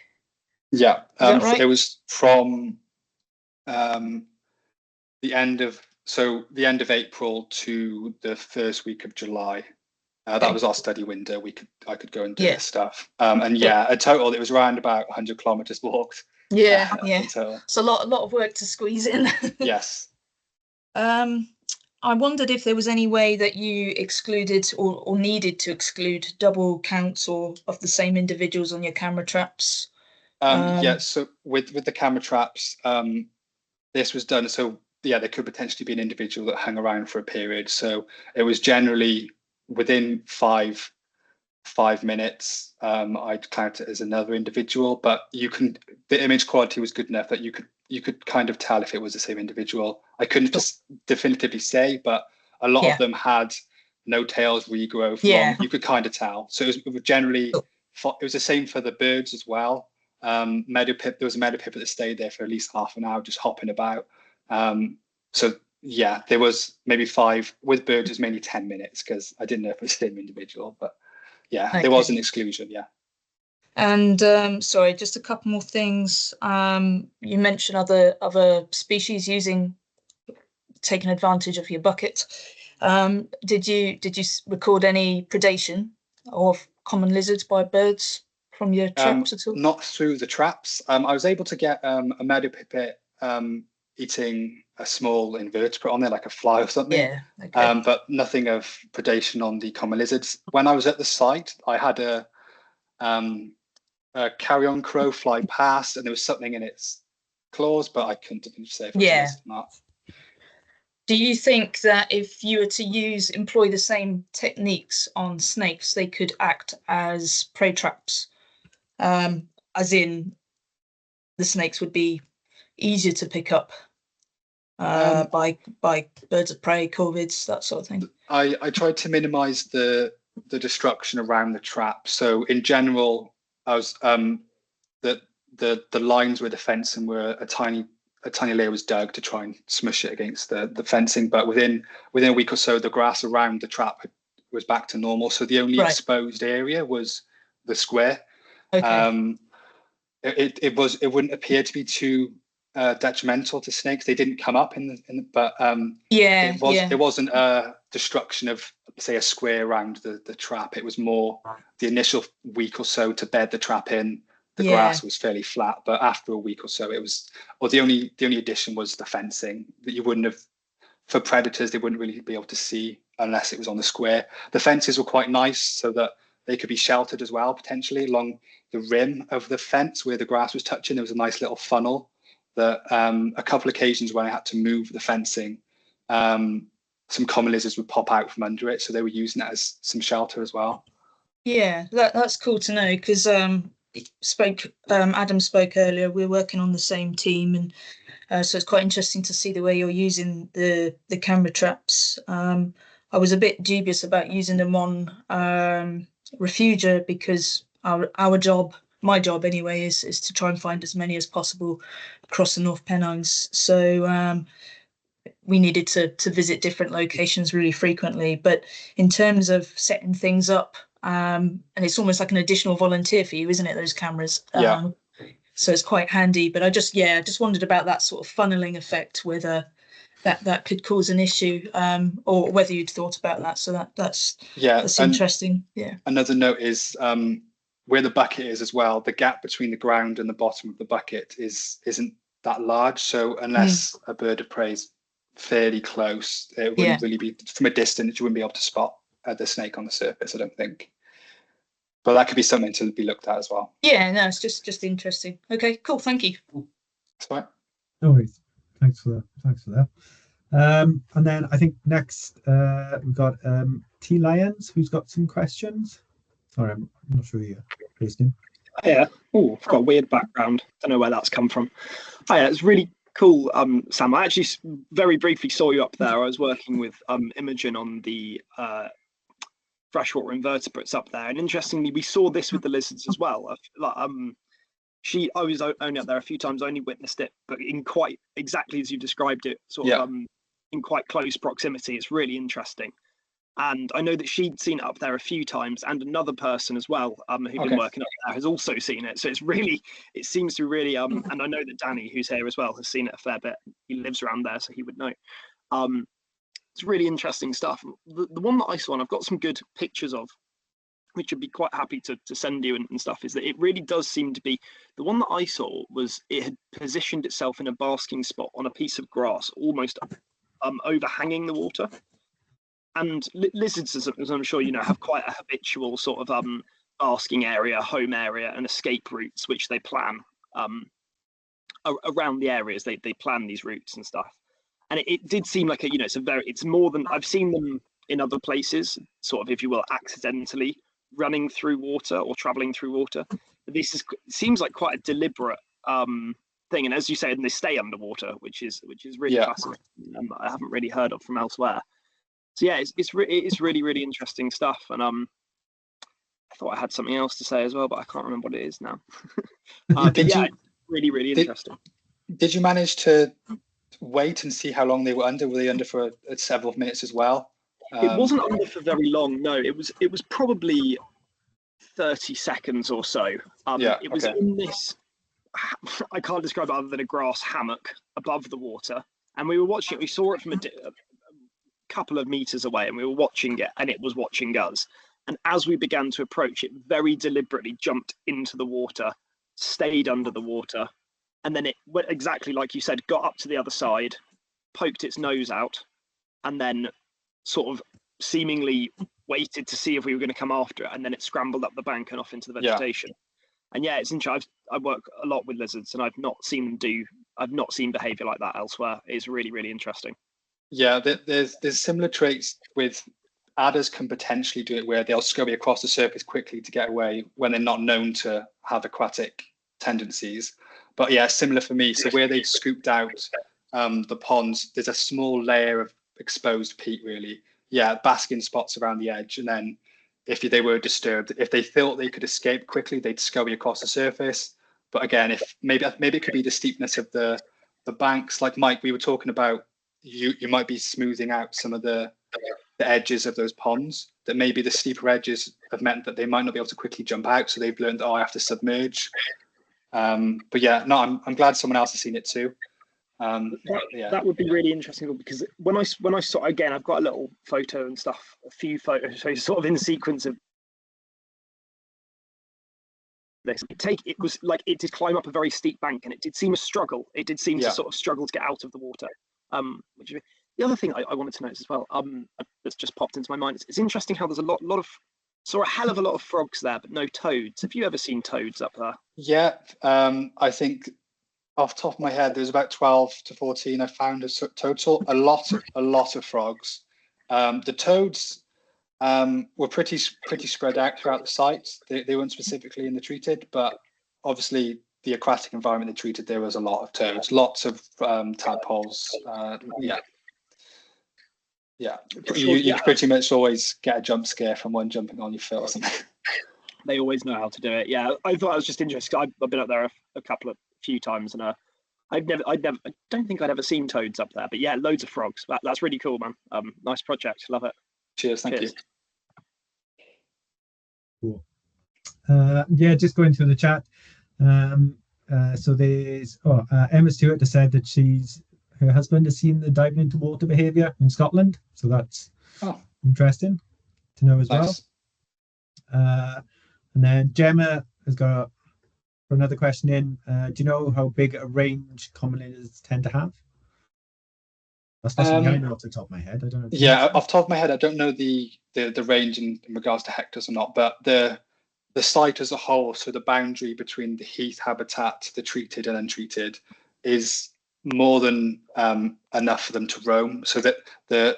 Yeah, Is that right? It was from the end of April to the first week of July. That was our study window. I could go and do this stuff. And a total it was around about 100 kilometers walked. Yeah. It's a lot of work to squeeze in. Yes. I wondered if there was any way that you excluded or needed to exclude double counts or of the same individuals on your camera traps. So with the camera traps, this was done. So there could potentially be an individual that hung around for a period. So it was generally within 5 minutes. I'd count it as another individual, but the image quality was good enough that you could kind of tell if it was the same individual. I couldn't just definitively say, but a lot of them had no tails, regrowth. You could kind of tell. So it was generally, it was the same for the birds as well. There was a meadow pipit that stayed there for at least half an hour, just hopping about. There was maybe 5. With birds, it was mainly 10 minutes because I didn't know if it was the same individual, but there was an exclusion. And sorry, just a couple more things. You mentioned other species taking advantage of your bucket. Did you record any predation of common lizards by birds from your traps at all? Not through the traps. I was able to get a meadow pipit eating a small invertebrate on there, like a fly or something. Yeah. Okay. But nothing of predation on the common lizards. When I was at the site, I had a carrion crow fly past, and there was something in its claws, but I couldn't say if it was Yeah. missed or not. Do you think that if you were to employ the same techniques on snakes, they could act as prey traps? As in, the snakes would be easier to pick up by birds of prey, corvids, that sort of thing. I tried to minimise the destruction around the trap. So in general, I was the lines where the fencing were a tiny layer was dug to try and smush it against the fencing. But within a week or so, the grass around the trap was back to normal. So the only exposed area was the square. Okay. It wouldn't appear to be too detrimental to snakes. They didn't come up it wasn't a destruction of, say, a square around the trap. It was more the initial week or so to bed the trap in. The grass was fairly flat, but after a week or so, the only addition was the fencing that you wouldn't have, for predators, they wouldn't really be able to see unless it was on the square. The fences were quite nice so that they could be sheltered as well, potentially along the rim of the fence where the grass was touching. There was a nice little funnel that a couple of occasions when I had to move the fencing, some common lizards would pop out from under it. So they were using it as some shelter as well. Yeah, that's cool to know, because Adam spoke earlier. We're working on the same team, and so it's quite interesting to see the way you're using the camera traps. I was a bit dubious about using them on refugia, because my job anyway, is to try and find as many as possible across the North Pennines. So we needed to visit different locations really frequently. But in terms of setting things up, and it's almost like an additional volunteer for you, isn't it, those cameras? Yeah. So it's quite handy. But I just wondered about that sort of funneling effect, whether that could cause an issue, or whether you'd thought about that. So that's interesting. Yeah. Another note is where the bucket is as well. The gap between the ground and the bottom of the bucket isn't that large. So unless a bird of prey is fairly close, it wouldn't really be, from a distance, you wouldn't be able to spot the snake on the surface, I don't think. But that could be something to be looked at as well. Yeah, no, it's just interesting. Okay, cool. Thank you. That's fine. No worries. Thanks for that. And then I think next we've got T Lions, who's got some questions. Sorry, I'm not sure you're based in. Yeah. Oh, I've got a weird background. Don't know where that's come from. Yeah, it's really cool, Sam. I actually very briefly saw you up there. I was working with Imogen on the freshwater invertebrates up there, and interestingly, we saw this with the lizards as well. I was only up there a few times, only witnessed it, but in quite exactly as you described it, sort of in quite close proximity. It's really interesting. And I know that she'd seen it up there a few times, and another person as well who'd been working up there has also seen it. So it seems to really, and I know that Danny, who's here as well, has seen it a fair bit. He lives around there, so he would know. It's really interesting stuff. The one that I saw, and I've got some good pictures of, which I'd be quite happy to send you and stuff, is that it really does seem to be, the one that I saw was it had positioned itself in a basking spot on a piece of grass, almost overhanging the water. And lizards, as I'm sure you know, have quite a habitual sort of basking area, home area, and escape routes, which they plan around the areas. They plan these routes and stuff. And it did seem like it's more than I've seen them in other places, sort of, if you will, accidentally running through water or traveling through water. But seems like quite a deliberate thing. And as you said, they stay underwater, which is really fascinating. I haven't really heard of from elsewhere. So yeah, it's really, really interesting stuff. And I thought I had something else to say as well, but I can't remember what it is now. Really, really interesting. Did you manage to wait and see how long they were under? Were they under for several minutes as well? It wasn't under for very long. No, it was probably 30 seconds or so. It was in this, I can't describe it other than a grass hammock above the water. And we were watching it. We saw it from a couple of meters away, and we were watching it, and it was watching us. And as we began to approach, it very deliberately jumped into the water, stayed under the water, and then it went exactly like you said, got up to the other side, poked its nose out and then sort of seemingly waited to see if we were going to come after it, and then it scrambled up the bank and off into the vegetation. And yeah, it's interesting. I work a lot with lizards, and I've not seen behaviour like that elsewhere. It's really, really interesting. Yeah, there's similar traits with adders can potentially do it, where they'll scurry across the surface quickly to get away when they're not known to have aquatic tendencies. But yeah, similar for me. So where they've scooped out the ponds, there's a small layer of exposed peat, really. Yeah, basking spots around the edge, and then if they were disturbed, if they thought they could escape quickly, they'd scurry across the surface. But again, if maybe it could be the steepness of the banks, like Mike, we were talking about. You might be smoothing out some of the edges of those ponds, that maybe the steeper edges have meant that they might not be able to quickly jump out, so they've learned, oh, I have to submerge. But yeah, no, I'm glad someone else has seen it too. That would be really interesting, because when I saw, again, I've got a little photo and stuff, a few photos, so sort of in sequence of this. It was like it did climb up a very steep bank, and it did seem a struggle. It did seem to sort of struggle to get out of the water. The other thing I wanted to notice as well, that's just popped into my mind, it's interesting how there's a hell of a lot of frogs there, but no toads. Have you ever seen toads up there? Yeah, I think off the top of my head, there's about 12 to 14 I found a total. A lot of frogs. The toads were pretty spread out throughout the site. They weren't specifically in the treated, but obviously the aquatic environment they treated, there was a lot of toads, lots of tadpoles. You pretty much always get a jump scare from one jumping on your foot or something. They always know how to do it. Yeah, I thought it was just interesting. I've been up there a few times, and I don't think I'd ever seen toads up there. But yeah, loads of frogs. That's really cool, man. Nice project. Love it. Cheers. Thank you. Cool. Yeah, just going through the chat. So there's Emma Stewart has said that her husband has seen the diving into water behaviour in Scotland, so that's interesting to know as well. And then Gemma has got another question in. Do you know how big a range common lizards tend to have? That's not something I know off the top of my head. I don't know. Yeah, off the top of my head, I don't know the range in regards to hectares or not, but the site as a whole, so the boundary between the heath habitat, the treated and untreated, is more than enough for them to roam. So that the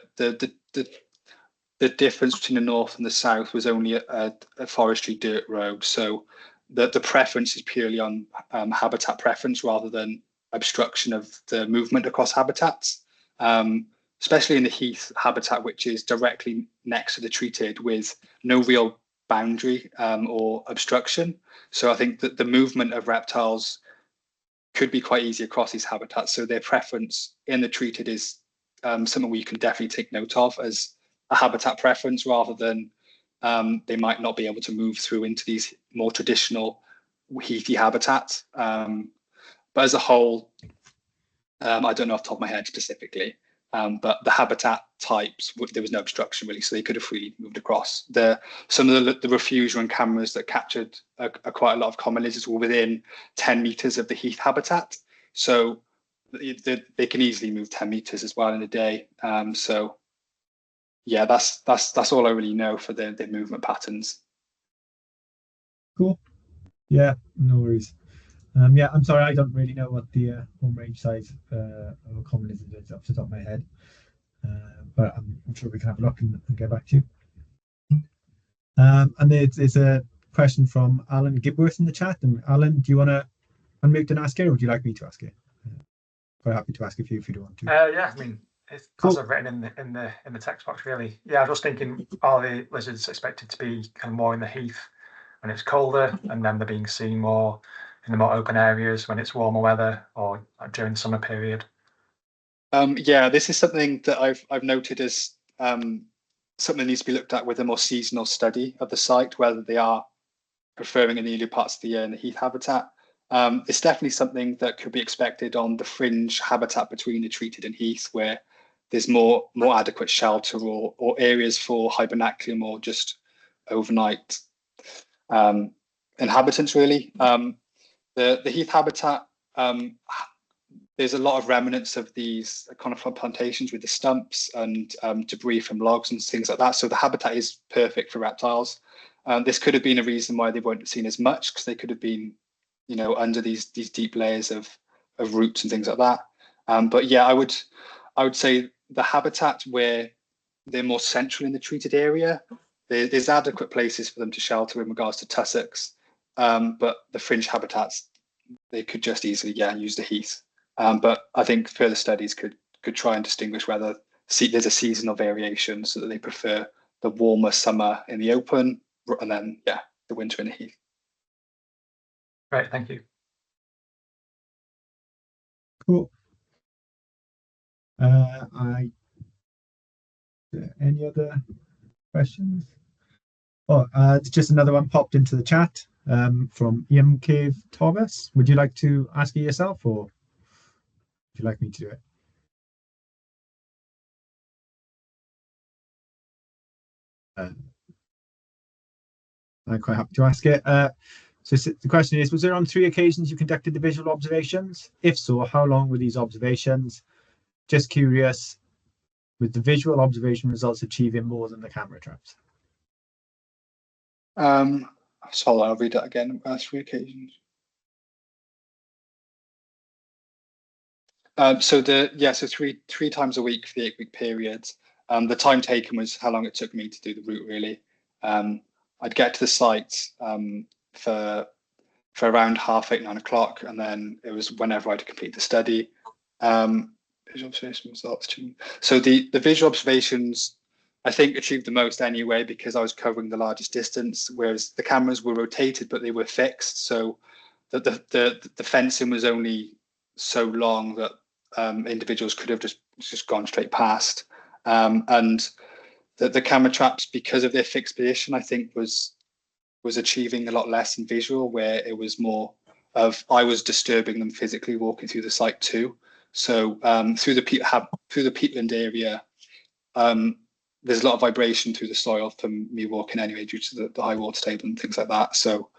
difference between the north and the south was only a forestry dirt road. So the preference is purely on habitat preference rather than obstruction of the movement across habitats, especially in the heath habitat, which is directly next to the treated with no real boundary or obstruction. So I think that the movement of reptiles could be quite easy across these habitats. So their preference in the treated is something we can definitely take note of as a habitat preference, rather than they might not be able to move through into these more traditional heathy habitats. But as a whole, I don't know off the top of my head specifically, but the habitat types, there was no obstruction really, so they could have freely moved across. Some of the refuser and cameras that captured quite a lot of common lizards were within 10 meters of the heath habitat, so they can easily move 10 meters as well in a day. So yeah, that's all I really know for their movement patterns. Cool. Yeah, no worries. Yeah, I'm sorry, I don't really know what the home range size of a common lizard is off the top of my head, but I'm sure we can have a look and get back to you. And there's a question from Alan Gibworth in the chat. And Alan, do you want to unmute and ask it, or would you like me to ask it? Quite happy to ask if you don't want to. Yeah, I mean, it's Cool. as I've written in the text box, really. Yeah, I was just thinking, are the lizards expected to be kind of more in the heath when it's colder, and then they're being seen more in the more open areas when it's warmer weather, or during the summer period? Yeah, this is something that I've noted as something that needs to be looked at with a more seasonal study of the site, whether they are preferring in the early parts of the year in the heath habitat. It's definitely something that could be expected on the fringe habitat between the treated and heath, where there's more adequate shelter or areas for hibernaculum or just overnight inhabitants, really. The heath habitat, there's a lot of remnants of these conifer plantations with the stumps and debris from logs and things like that. So the habitat is perfect for reptiles. This could have been a reason why they weren't seen as much, because they could have been, you know, under these deep layers of roots and things like that. But yeah, I would say the habitat where they're more central in the treated area, there's adequate places for them to shelter in regards to tussocks. But the fringe habitats, they could just easily, use the heath. But I think further studies could try and distinguish whether there's a seasonal variation, so that they prefer the warmer summer in the open, and then the winter in the heath. Great, thank you. Cool. Any other questions? Oh, just another one popped into the chat from Ian Cave Thomas. Would you like to ask it yourself, or would you like me to do it? I'm quite happy to ask it. So the question is, was there on 3 occasions you conducted the visual observations? If so, how long were these observations? Just curious, with the visual observation results achieving more than the camera traps? So I'll read that again. 3 occasions. So three times a week for the 8-week period. The time taken was how long it took me to do the route, really. I'd get to the site for around 8:30, 9 o'clock, and then it was whenever I'd complete the study. Visual observation results too. So the visual observations, I think, achieved the most anyway, because I was covering the largest distance, whereas the cameras were rotated, but they were fixed. So the fencing was only so long that individuals could have just gone straight past. And the camera traps, because of their fixed position, I think was achieving a lot less in visual, where it was more of I was disturbing them physically walking through the site too. So through the peatland area, there's a lot of vibration through the soil from me walking anyway, due to the high water table and things like that. So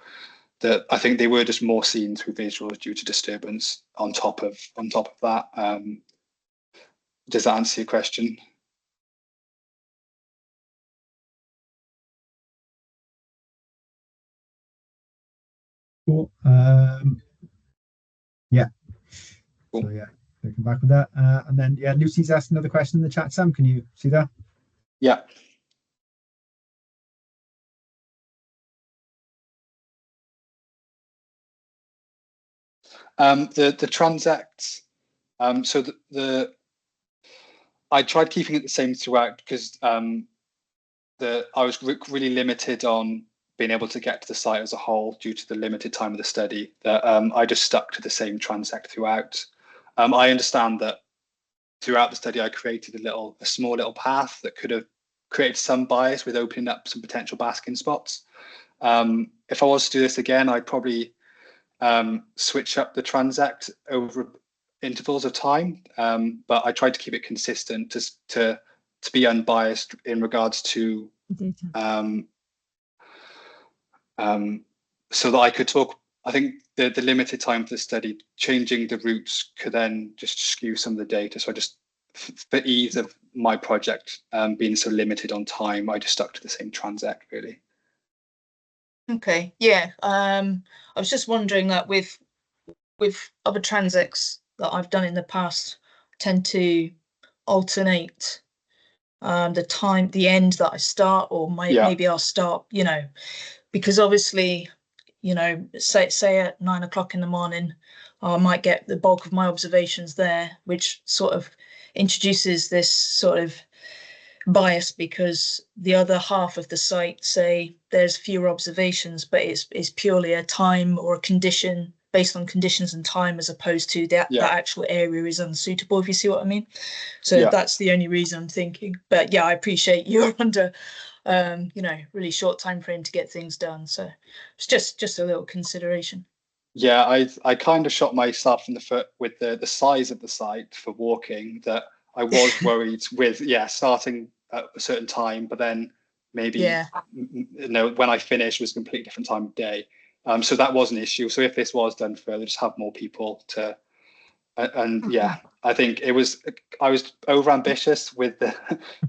I think they were just more seen through visuals due to disturbance on top of that. Does that answer your question? Cool. Yeah. Cool. So yeah, we come back with that. And then Lucy's asked another question in the chat. Sam, can you see that? Yeah. The transects. So I tried keeping it the same throughout, because I was really limited on being able to get to the site as a whole due to the limited time of the study. That I just stuck to the same transect throughout. I understand that throughout the study I created a small little path that could have created some bias with opening up some potential basking spots. If I was to do this again, I'd probably switch up the transect over intervals of time, but I tried to keep it consistent to be unbiased in regards to data. So that I could talk. I think the limited time for the study, changing the routes could then just skew some of the data. So I just, for ease of my project being so limited on time, I just stuck to the same transect, really. Okay, yeah. I was just wondering that with other transects that I've done in the past, tend to alternate the end that I start, or maybe I'll start, because obviously, say at 9 o'clock in the morning, I might get the bulk of my observations there, which sort of introduces this sort of bias, because the other half of the site, say there's fewer observations, but it's purely a time or a condition based on conditions and time, as opposed to that actual area is unsuitable, if you see what I mean. So that's the only reason I'm thinking. But yeah, I appreciate you're under really short time frame to get things done, so it's just a little consideration. Yeah, I kind of shot myself in the foot with the size of the site for walking, that I was worried with starting at a certain time, but then maybe when I finished was a completely different time of day. So that was an issue. So if this was done further, just have more people to And yeah, I think I was over ambitious with the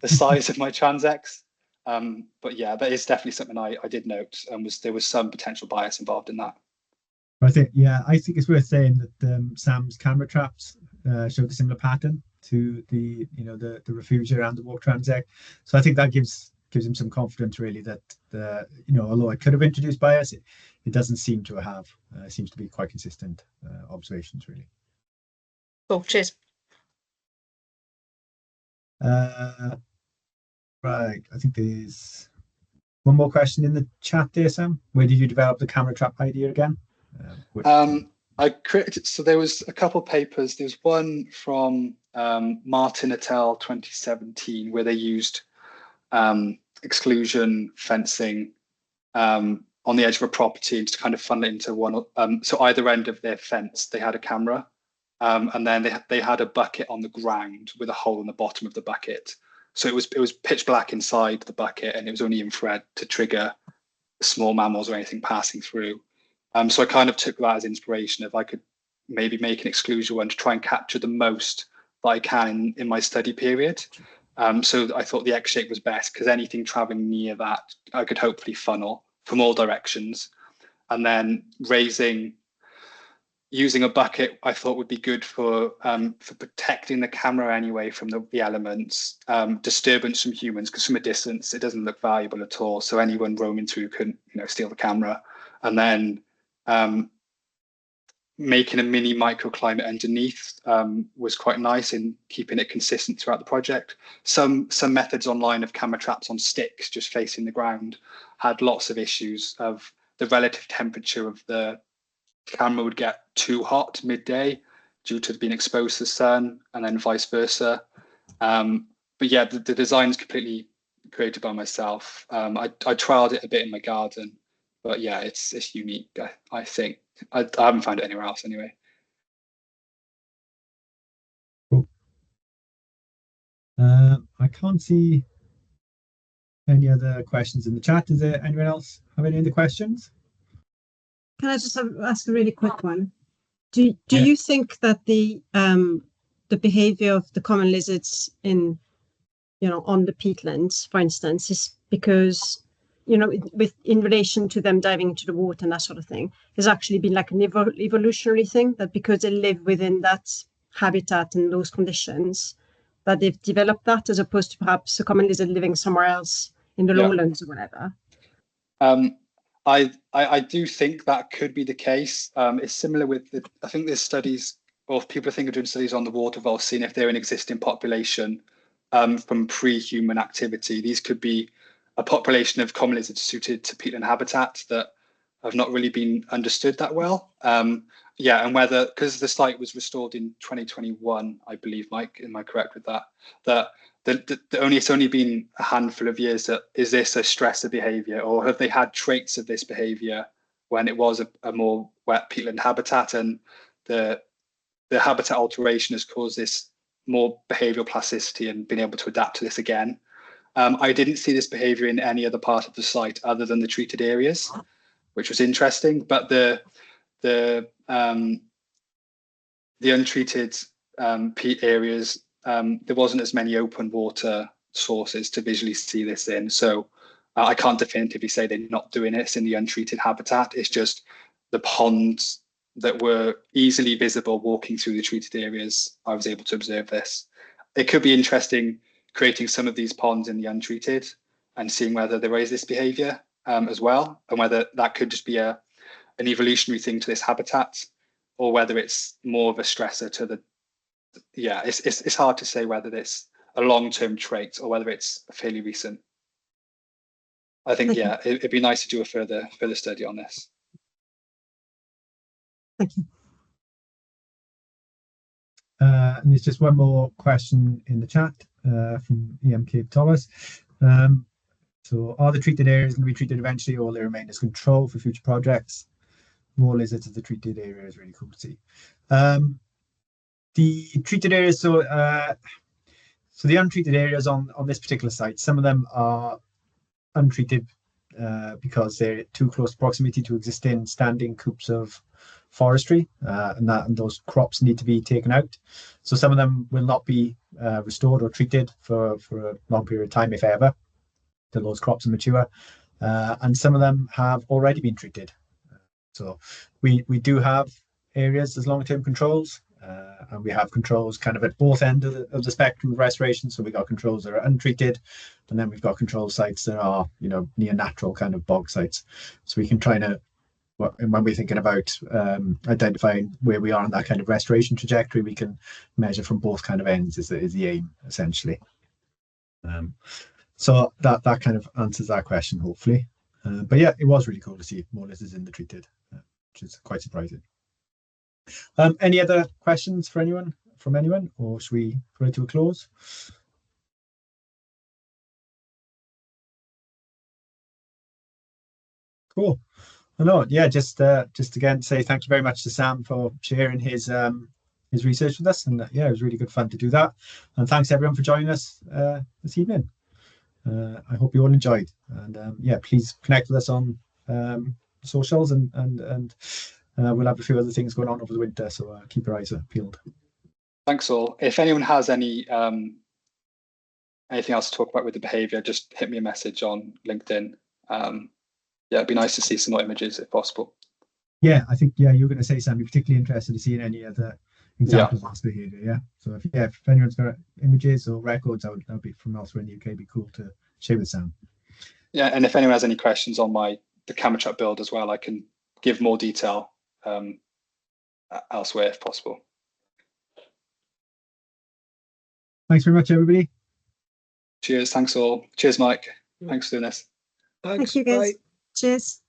size of my transects. But yeah, that is definitely something I did note, and there was some potential bias involved in that. I think it's worth saying that Sam's camera traps showed a similar pattern to the the refugia around the walk transect. So I think that gives him some confidence, really, that although it could have introduced bias, it doesn't seem to have. It seems to be quite consistent observations, really. Cool. Cheers. Right, I think there's one more question in the chat there, Sam. Where did you develop the camera trap idea again? I created, so there was a couple papers. There's one from Martin et al. 2017 where they used exclusion fencing on the edge of a property and to kind of funnel it into one. So either end of their fence, they had a camera, and then they had a bucket on the ground with a hole in the bottom of the bucket. So it was pitch black inside the bucket, and it was only infrared to trigger small mammals or anything passing through. So I kind of took that as inspiration. If I could maybe make an exclusion one to try and capture the most that I can in my study period. So I thought the X shape was best because anything traveling near that I could hopefully funnel from all directions. And then using a bucket I thought would be good for protecting the camera anyway from the elements, disturbance from humans, because from a distance it doesn't look valuable at all. So anyone roaming through can steal the camera. And then making a mini microclimate underneath was quite nice in keeping it consistent throughout the project. Some methods online of camera traps on sticks just facing the ground had lots of issues of the relative temperature of the camera would get too hot midday due to being exposed to the sun, and then vice versa. But yeah, the design is completely created by myself. I trialed it a bit in my garden, but yeah, it's unique. I think I haven't found it anywhere else anyway. Cool. I can't see any other questions in the chat. Does anyone else have any other questions? Can I just ask a really quick one? Do you think that the behavior of the common lizards on the peatlands, for instance, is because in relation to them diving into the water and that sort of thing, has actually been like an evolutionary thing, that because they live within that habitat and those conditions, that they've developed that, as opposed to perhaps a common lizard living somewhere else in the lowlands or whatever? I do think that could be the case. It's similar with I think there's studies, or people are thinking of doing studies on the water voles, seeing if they're an existing population from pre-human activity. These could be a population of common lizards suited to peatland habitat that have not really been understood that well. And whether, because the site was restored in 2021, I believe, Mike, am I correct with that? It's only been a handful of years. Is this a stressor behaviour, or have they had traits of this behaviour when it was a more wet peatland habitat, and the habitat alteration has caused this more behavioural plasticity and been able to adapt to this again? I didn't see this behaviour in any other part of the site other than the treated areas, which was interesting. But the untreated peat areas, there wasn't as many open water sources to visually see this in. So I can't definitively say they're not doing this in the untreated habitat. It's just the ponds that were easily visible walking through the treated areas, I was able to observe this. It could be interesting creating some of these ponds in the untreated and seeing whether there is this behaviour as well, and whether that could just be an evolutionary thing to this habitat, or whether it's more of a stressor to it's hard to say whether it's a long-term trait or whether it's fairly recent. I think it'd be nice to do a further study on this. Thank you. And there's just one more question in the chat from EMK Thomas. So are the treated areas going to be treated eventually, or will they remain as control for future projects? More lizards of the treated area is really cool to see. The treated areas, so the untreated areas on this particular site, some of them are untreated because they're too close proximity to existing standing coops of forestry, and those crops need to be taken out. So some of them will not be restored or treated for a long period of time, if ever, till those crops are mature. And some of them have already been treated. So we do have areas as long-term controls, and we have controls kind of at both ends of the spectrum of restoration. So we've got controls that are untreated, and then we've got control sites that are, near natural kind of bog sites. So we can try to, when we're thinking about identifying where we are on that kind of restoration trajectory, we can measure from both kind of ends is the aim, essentially. So that kind of answers that question, hopefully. But yeah, it was really cool to see more lizards in the treated, which is quite surprising. Any other questions from anyone, or should we put it to a close? Cool. No, yeah, just again say thank you very much to Sam for sharing his research with us, and yeah, it was really good fun to do that. And thanks everyone for joining us this evening. I hope you all enjoyed, and yeah, please connect with us on socials, and we'll have a few other things going on over the winter, so keep your eyes peeled. Thanks all. If anyone has any anything else to talk about with the behaviour, just hit me a message on LinkedIn. Yeah, it'd be nice to see some more images if possible. Yeah, I think, yeah, you were going to say, Sam, you're particularly interested in seeing any other examples of this behaviour, yeah? So if anyone's got images or records, that would be from elsewhere in the UK, it'd be cool to share with Sam. Yeah, and if anyone has any questions on the camera trap build as well, I can give more detail elsewhere if possible. Thanks very much, everybody. Cheers, thanks all. Cheers, Mike. Thanks for doing this. Thank you, guys. Cheers.